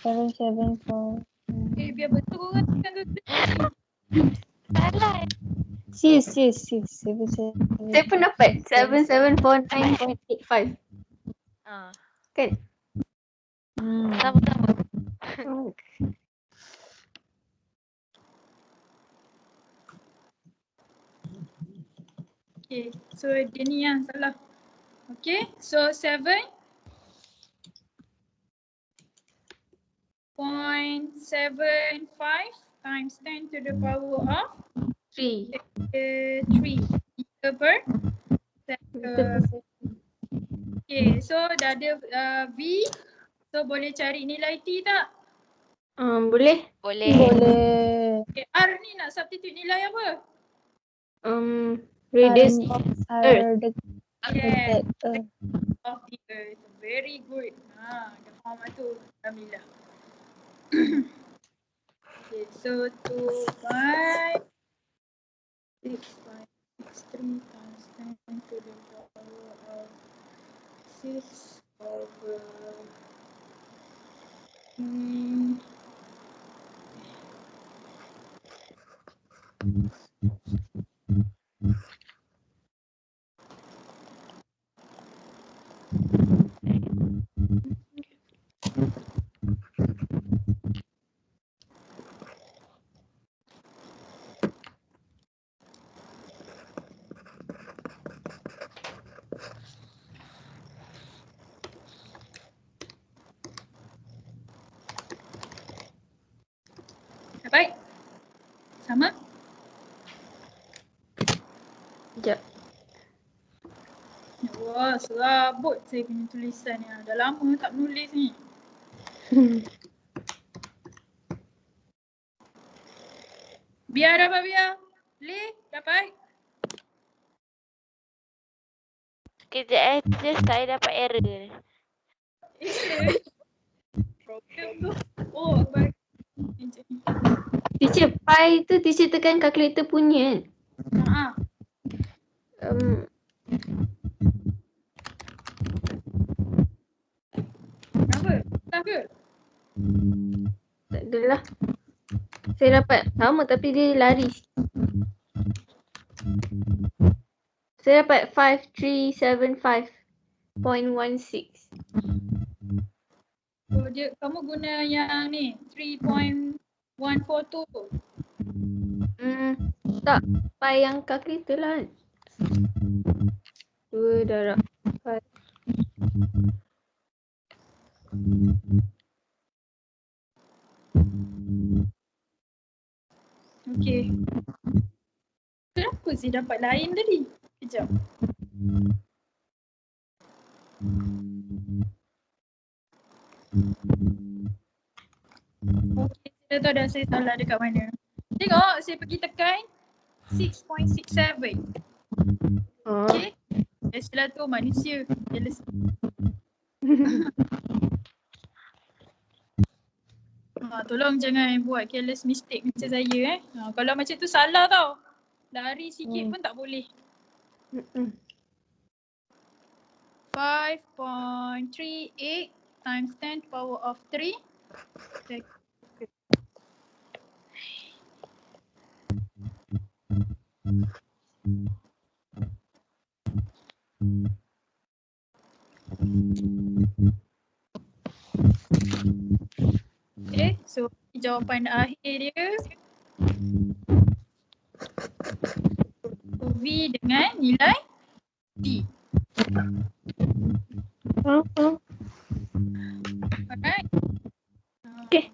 7.74. Biar betul korang kan tu. Salah. Sis. 7.7. Saya pun dapat 7749.85. Kan? Sama-sama. Okay, so dia ni yang salah. Okay, so 7.75 times 10 to the power of 3. 3 meter per second. Okay, so dah ada V. So boleh cari nilai T tak? Boleh? Boleh. Okay, R ni nak substitute nilai apa? Radius Are the Yeah, Earth. of the earth. Very good. Dah faham lah tu. Alhamdulillah. Okay, so 2.6.63 times 10 to the power of 6 over 3. Baik. Sama? Sekejap. Wah, serabut saya punya tulisan ni. Dah lama tak menulis ni. Biar dapat biar. Boleh? Dapat? Kejap just saya dapat error. Problem tu. Oh, baik. Macam ni. Teacher, pi tu teacher tekan calculator punya kan? Apa? Tak ke? Tak adalah. Saya dapat sama tapi dia lari. Saya dapat 5375.16. So, kamu guna yang ni. 3.5 142. Tak. Pai yang kaki tu lah. 2 darab 5. Okay. Kenapa saya dapat lain tadi? Kejap. Okay, saya tahu dah saya salah dekat mana. Tengok, saya pergi tekan 6.67. Okay. Biasalah tu manusia. Jealous. Tolong jangan buat careless mistake macam saya kalau macam tu salah tau. Lari sikit pun tak boleh. 5.38 times 10 to power of 3. Okay, so jawapan akhir dia V dengan nilai D. Alright. Okay.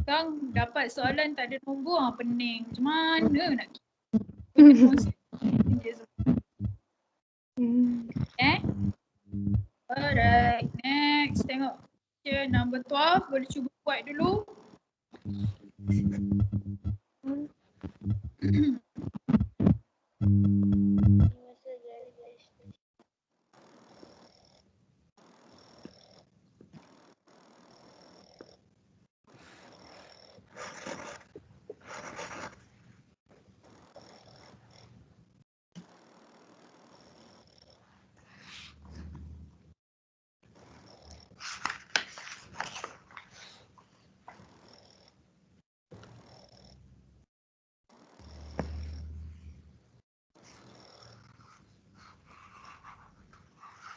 Sekarang dapat soalan tak ada nombor, pening. Macam mana nak kira? Okay. Alright, next tengok. Okay, number 12 boleh cuba buat dulu.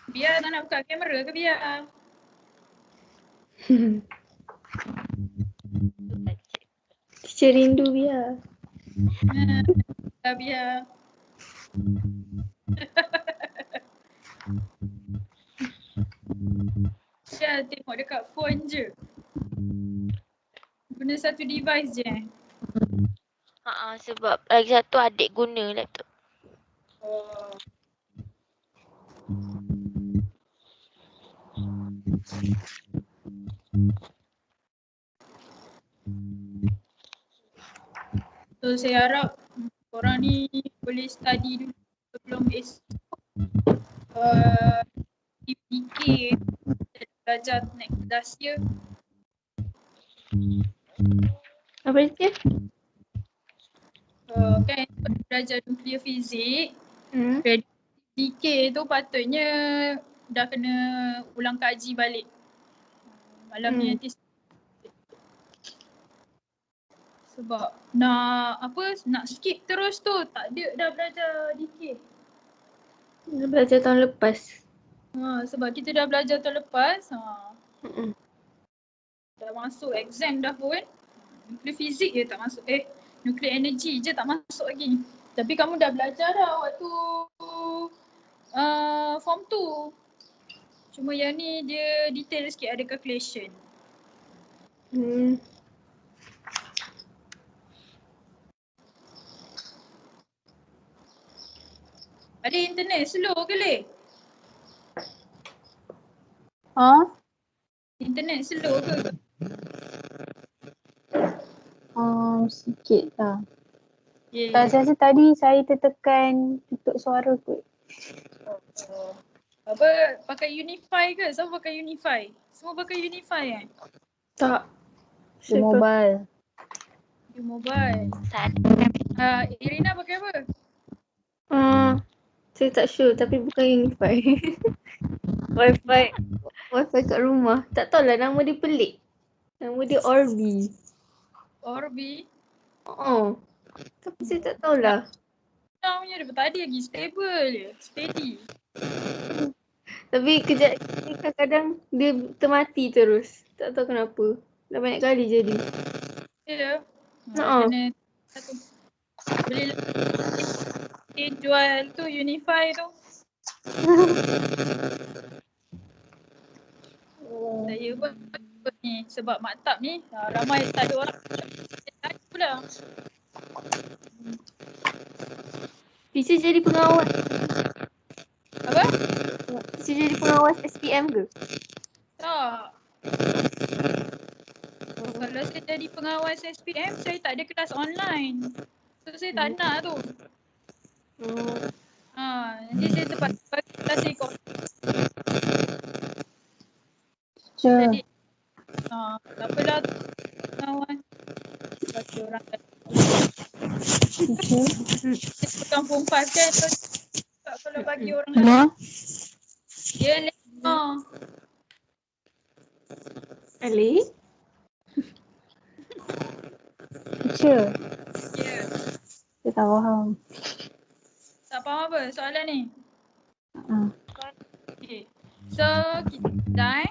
Biar tak nak buka kamera ke biar? Teacher rindu biar. Biar. Biar tengok dekat phone je. Guna satu device je. Sebab lagi satu adik guna laptop. Oh. So saya harap korang ni boleh study dulu sebelum esok fikir belajar next last year. Apa dia? Kan belajar nuklear fizik, Hmm. fikir tu patutnya dah kena ulang kaji balik. Malam ni nanti sebab nak skip terus tu tak ada dah belajar DK. Dah belajar tahun lepas. Sebab kita dah belajar tahun lepas. Mm-mm. Dah masuk exam dah pun. Nuklear fizik je tak masuk. Nuklear energy je tak masuk lagi. Tapi kamu dah belajar dah waktu form 2. Cuma yang ni dia detail sikit, ada calculation. Ada internet slow ke Leh? Internet slow ke? Sikit lah. Yeah. Saya rasa tadi saya tertekan tutup suara kot. Apa pakai Unify ke? Siapa pakai Unify? Semua pakai Unify kan? Tak. Di mobile. Di mobile. Irina pakai apa? Saya tak sure tapi bukan Unify. Wifi kat rumah. Tak tahulah nama dia pelik. Nama dia Orbi. Orbi? Tapi saya tak tahulah. Namanya daripada tadi lagi stable je. Steady. Tapi kejap kadang-kadang dia termati terus. Tak tahu kenapa. Dah banyak kali jadi. Ya. Ha. Kena tu. Beli jual tu Unify tu. Saya pun ni sebab maktab ni ramai tak ada orang pula. Teacher jadi pengawas. Apa? Teacher jadi pengawas SPM ke? Tak. Kalau saya jadi pengawas SPM, saya tak ada kelas online. So saya tak nak tu. Nanti saya terpaksa bagi kelas saya ikut. Jadi, tak apalah pengawas. Bagi orang kan. Dia pegang form 5 kan. So, kalau bagi orang lain. Dia lama. Ali? Teacher, Ya. saya tak faham. Tak faham apa soalan ni? Okay. So, kita dah.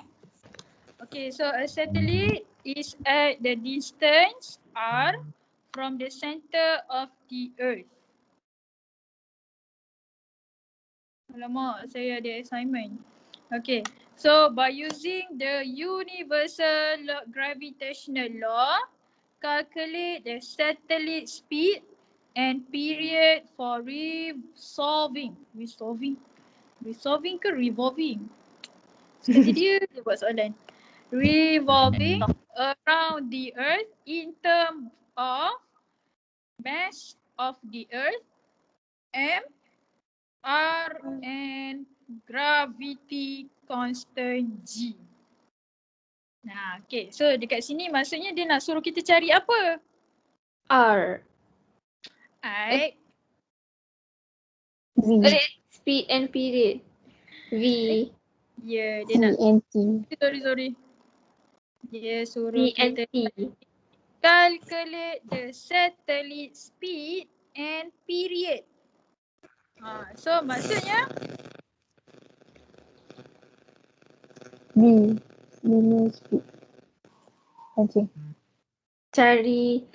Okay, so a satellite is at the distance r from the center of the earth. Alamak, saya ada assignment. Okay, so by using the universal gravitational law, calculate the satellite speed and period for revolving ke revolving? Sekali dia buat soalan. Revolving around the earth in terms of mass of the earth, m, r and gravity constant g. Nah, okay. So dekat sini maksudnya dia nak suruh kita cari apa? R. I. V, Speed and period. V. Ya, T dia nak. and T. Sorry. Dia suruh V and kita T. calculate the satellite speed and period. So maksudnya V, linear speed. Okay. Cari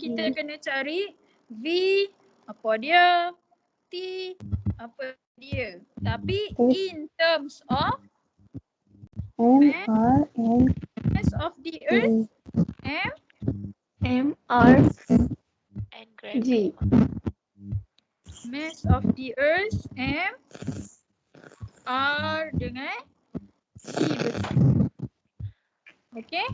kita kena cari V apa dia, T apa dia. Tapi in terms of M, R, and mass of the earth, T. M, M, R, And G. mass of the earth, M, R dengan G betul. Okay?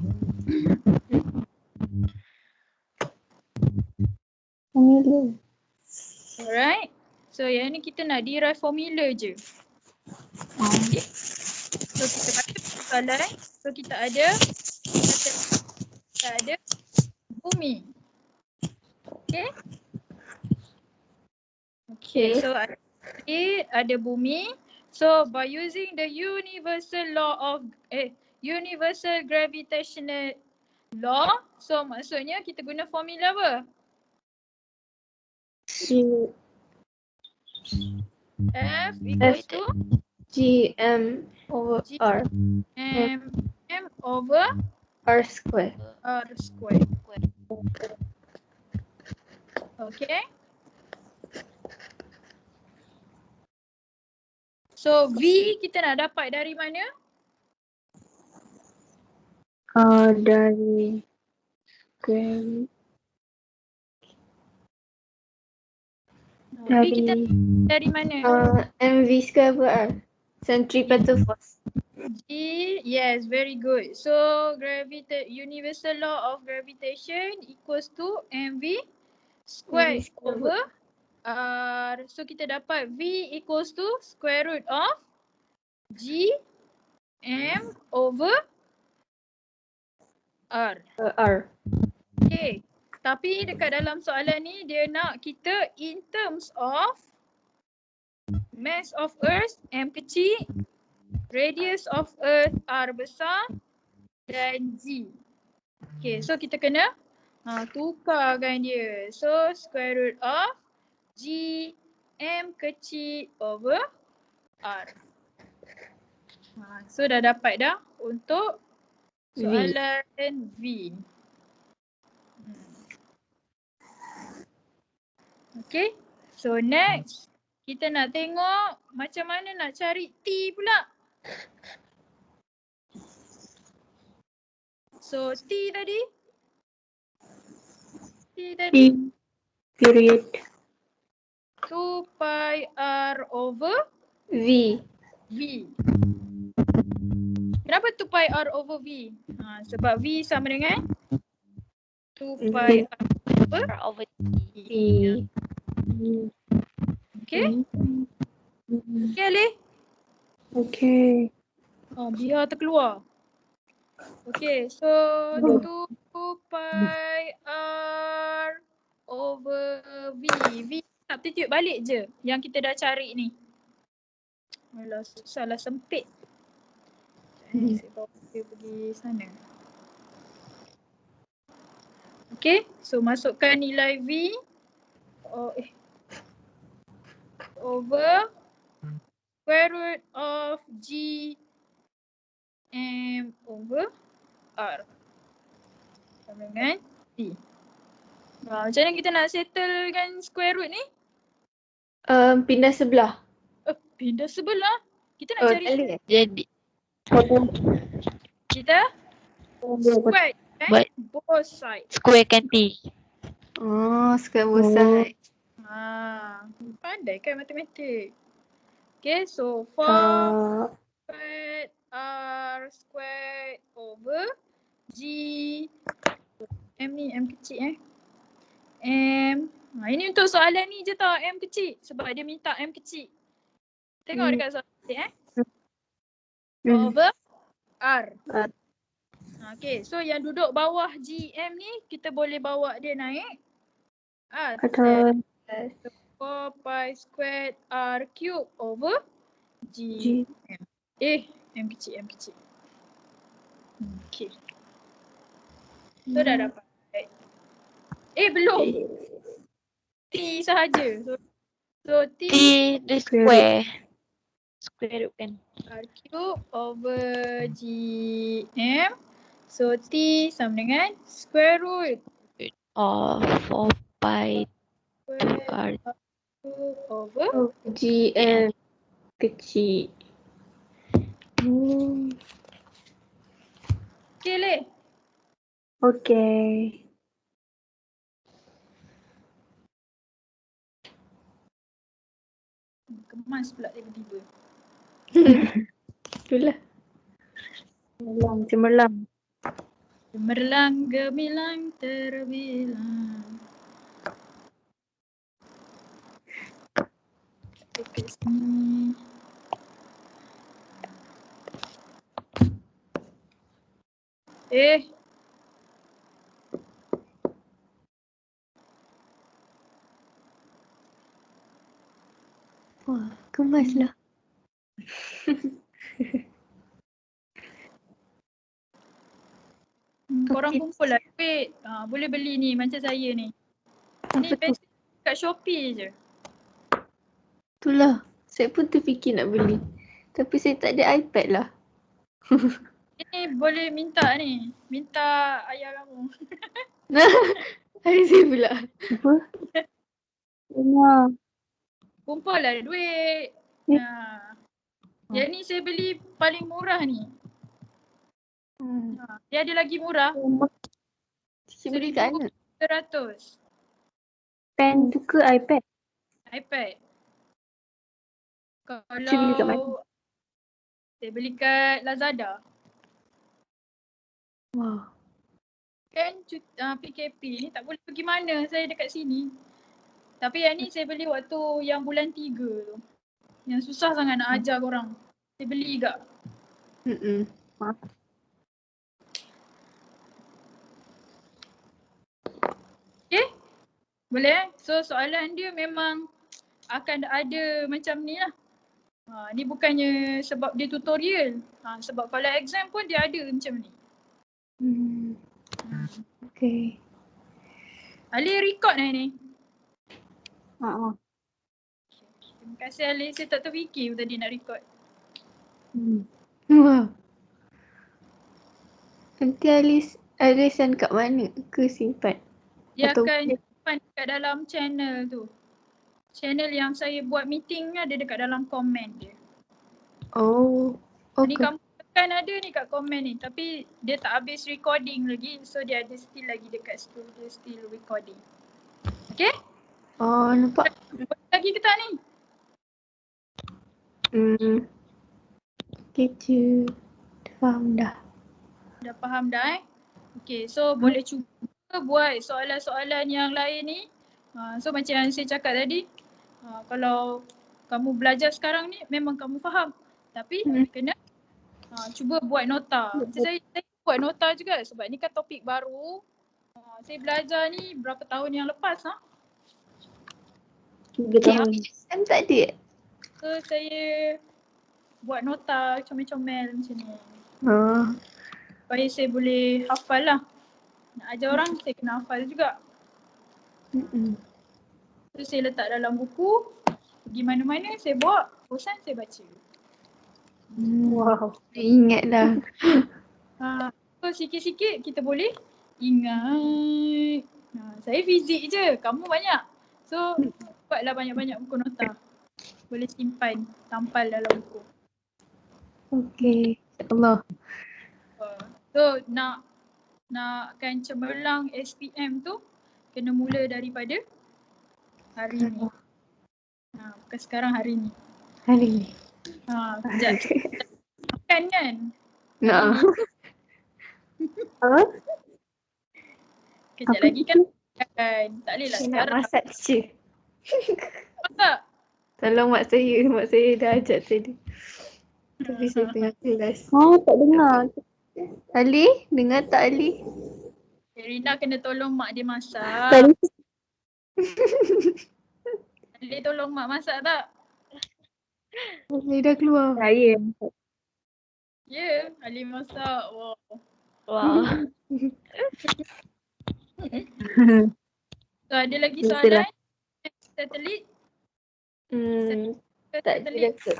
Familiar. Alright. So yang ni kita nak derive formula je. Okay. So kita baca soalan. So kita ada bumi. Okay. Okay. So ada bumi. So by using the universal gravitational law. So maksudnya kita guna formula apa? G, F equals to G, M over G. R. M over R square. R square. Okay. So V kita nak dapat dari mana? Dari V kita dari mana? MV square over R. Centripetal force. G, yes, very good. So universal law of gravitation equals to mv squared over R. So kita dapat V equals to square root of G M over R. R. Okay. Tapi dekat dalam soalan ni dia nak kita in terms of mass of earth M kecil, radius of earth R besar dan G. Okay, so kita kena tukarkan dia. So square root of G M kecil over R. So dah dapat dah untuk soalan V. Okay. So next kita nak tengok macam mana nak cari T pula. So T tadi. Period. 2 pi r over V. V. Kenapa 2 pi r over V? Sebab V sama dengan 2 pi r over V. Okay? Okay Ali? Okay. Biar terkeluar. Okay, so 2 pi r over V. V substitute balik je yang kita dah cari ni. Alah, susahlah sempit. Saya bawa dia pergi sana. Okay, so masukkan nilai V over square root of G M over R sama dengan T. Macam mana kita nak settlekan square root ni? Pindah sebelah. Pindah sebelah. Kita nak cari tak boleh. Jadi kita square kan? Buat- Both side. square kan T. Sekarang bosan. Pandai kan matematik. Okay, so 4 squared R squared over G M ni M kecil M. Ini untuk soalan ni je tau M kecil sebab dia minta M kecil. Tengok dekat soalan ni over R. Okay, so yang duduk bawah GM ni kita boleh bawa dia naik atas. 4 pi squared R cube over GM. M kecil. Okay. So dah dapat. Belum. T sahaja. So T T square. Square root kan. R cube over GM. So T sama dengan square root Of 4 pi square R. cube over GM kecil. Okay Le. Okay. Kemas pula tiba-tiba. Itulah. Cemerlang. Cemerlang gemilang terbilang. Dekat sini. Wah, kemaslah. Korang Okay. kumpul lah duit. Boleh beli ni macam saya ni. Ni Apa tu? basic kat Shopee je. Itulah. Saya pun terfikir nak beli. Tapi saya tak ada iPad lah. Ini boleh minta ni. Minta ayah kamu. Hari saya pula. Apa? Kumpul lah duit. Yang ni saya beli paling murah ni. Dia ada lagi murah. Cik beli kat mana? 1,100. Pen tu ke iPad? iPad. Cik beli kat mana? Kalau saya beli kat Lazada. Wah. Kan PKP ni tak boleh pergi mana, saya dekat sini. Tapi yang ni saya beli waktu yang bulan 3 tu. Yang susah sangat nak ajar korang. Saya beli juga. Okay? Boleh? So soalan dia memang akan ada macam ni lah. Ni bukannya sebab dia tutorial. Sebab kalau exam pun dia ada macam ni. Okay. Ali record lah ni. Terima kasih Ali. Saya tak terfikir tadi nak record. Wah. Nanti Alice send kat mana ke simpan? Dia Atau akan simpan kat dalam channel tu. channel yang saya buat meeting ni ada dekat dalam komen dia. Oh. Ni Okay. kamu tekan ada ni kat komen ni tapi dia tak habis recording lagi so dia ada still lagi dekat situ, dia still recording. Okay? Oh, nampak. Boleh lagi ke tak ni? Okay je. Dah faham dah. Dah faham dah Okay, so boleh cuba buat soalan-soalan yang lain ni. So macam yang saya cakap tadi, kalau kamu belajar sekarang ni memang kamu faham. Tapi kena cuba buat nota. Macam saya buat nota juga sebab ni kan topik baru. Saya belajar ni berapa tahun yang lepas 3 Okay, tahun. Sam tak ada? So saya buat nota comel-comel macam ni. Supaya saya boleh hafal lah. Nak ajar orang saya kena hafal juga. So saya letak dalam buku. Pergi mana-mana saya bawa, bosan saya baca. Wow. Ingatlah. So sikit-sikit kita boleh ingat. Saya fizik je, kamu banyak. So buatlah banyak-banyak buku nota. Boleh simpan, tampal dalam buku. Okay. InsyaAllah. So nakkan cemerlang SPM tu kena mula daripada hari ni. Bukan sekarang, hari ni. Hari ni. Kejap. Makan kan? Nak. Kejap Apa lagi kan? Tak boleh lah Saya nak sekarang. masak teacher. Masak? Tolong mak saya dah ajak tadi. Tapi saya tengah kelas. Tak dengar. Ali, dengar tak Ali? Rina kena tolong mak dia masak. Tadi Ali tolong mak masak tak? Ali dah keluar. saya. Ya, Ali masak. Wow. Wow. So ada lagi Betul lah. soalan? Satelit? Tak ada kot.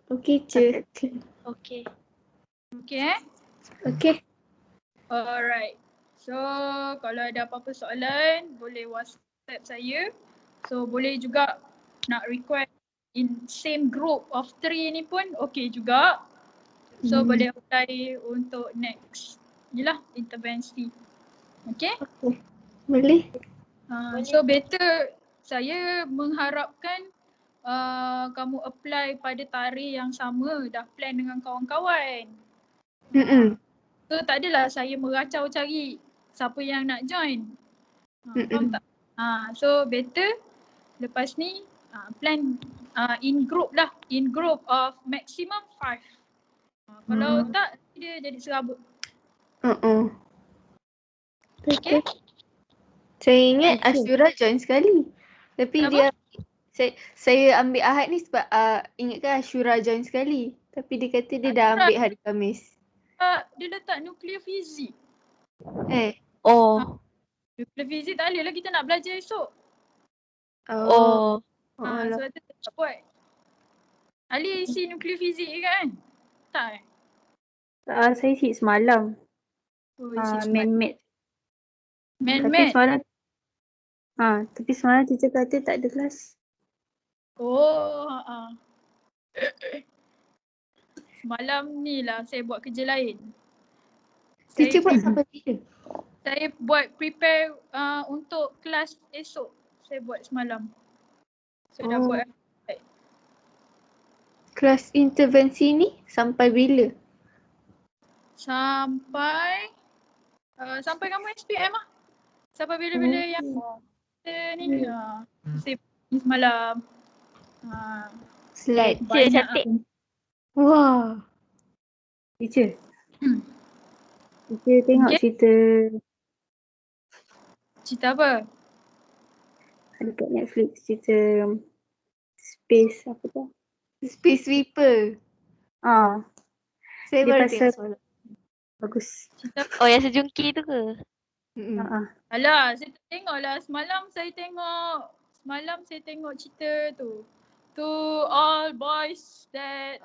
Okey je. Okay. Okay Okey. Alright. So kalau ada apa-apa soalan boleh WhatsApp saya. So boleh juga nak request in same group of 3 ni pun okay juga. So boleh apply untuk next intervensi. Okay? Boleh? So better saya mengharapkan kamu apply pada tarikh yang sama, dah plan dengan kawan-kawan. So tak adalah saya meracau cari siapa yang nak join. Faham tak? So better lepas ni plan in group lah. In group of maximum 5. Kalau tak dia jadi serabut. Okay? Saya ingat Ashura join sekali. Tapi Kenapa? saya ambil Ahad ni sebab ingatkan Ashura join sekali. Tapi dia kata dia dah Ashura. ambil hari Khamis. Dia letak nuklear fizik. Nuklear fizik tak boleh lah kita nak belajar esok. Sebab tu tak buat. Ali isi nuklear fizik ke kan? Tak Saya isi semalam. Man-made. Man-made? Tapi semalam teacher kata tak ada kelas. Semalam ni lah saya buat kerja lain. Teacher buat sampai bila? Saya buat prepare untuk kelas esok. Saya buat semalam. So dah buat. Kelas intervensi ni sampai bila? Sampai kamu SPM lah. Sampai bila-bila yang ni. Saya buat semalam. Slide. Teacher cantik. Wah. Teacher. Teacher tengok cerita apa? ada kat Netflix, cerita Space apa tu? Space Sweeper. Saya Dia baru pasal- tengok semalam. Bagus. yang sejungki tu ke? Alah, saya tak tengok lah. Semalam saya tengok cerita tu. To all boys that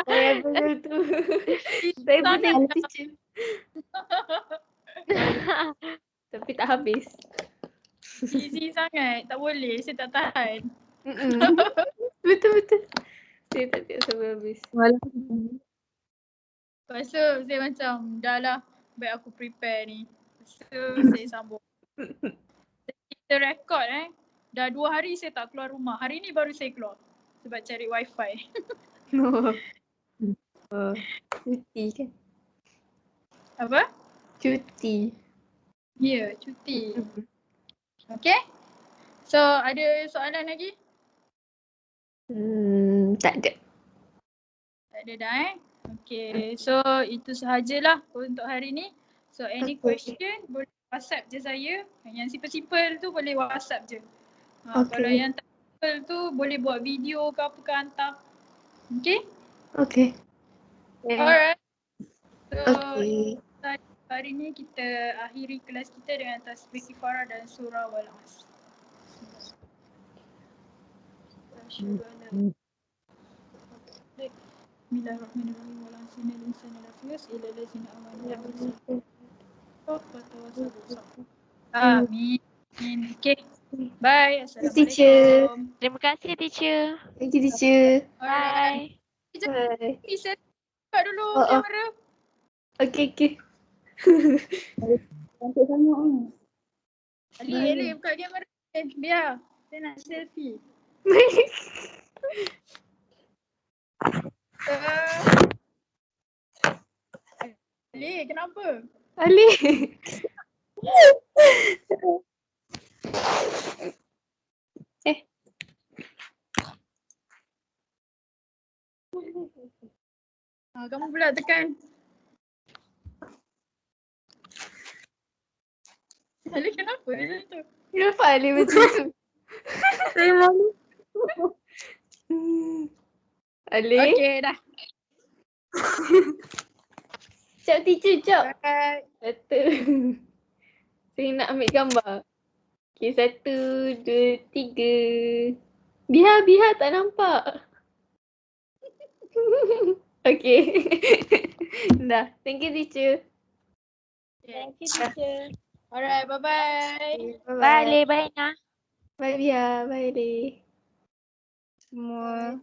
Forever tu. Saya pun tengok teacher. Tapi tak habis. sangat. Tak boleh. Saya tak tahan. Betul. Saya tak tengok sampai habis. Lepas tu saya macam dah lah. Baik aku prepare ni. Lepas tu saya sambung. Kita rekod Dah 2 hari saya tak keluar rumah. Hari ni baru saya keluar. Sebab cari wifi. Oh, cuti kan? Apa? Cuti. Ya, cuti. Okay? So ada soalan lagi? Tak ada. Tak ada dah Okay, so itu sahajalah untuk hari ni. So any question boleh WhatsApp je saya. Yang simple-simple tu boleh WhatsApp je. Kalau yang tak simple tu boleh buat video ke apa ke hantar. Okay? Okay. Alright. So Okay. hari ni kita akhiri kelas kita dengan tasbih kifarah dan surah Wal-Asr. Bismillahirrahmanirrahim. Wal-asri innal insana lafi khusr illa allazina amanu wa amilus solihati. Amin. Okay. Bye. Teacher. Assalamualaikum. Terima kasih teacher. Thank you, teacher. Alright. Bye. Bye. Bisa buka dulu Oh. kamera. Okay. Cantik sangat. Ali buka kamera. Biar. Saya nak selfie. Ali, kenapa? Ali. Kamu pula tekan. Ali, kenapa dia tu? Kenapa Ali macam tu? Saya malu. Ali. Okay, dah. Cap teacher, cap. Bye. Satu. Saya nak ambil gambar. Okay, 1, 2, 3. Biha tak nampak. Okay. Dah. Thank you, teacher. Thank you, teacher. Alright, bye-bye. Bye, Le. Bye, Nah. Bye, Biha. Bye, Lee. Semua.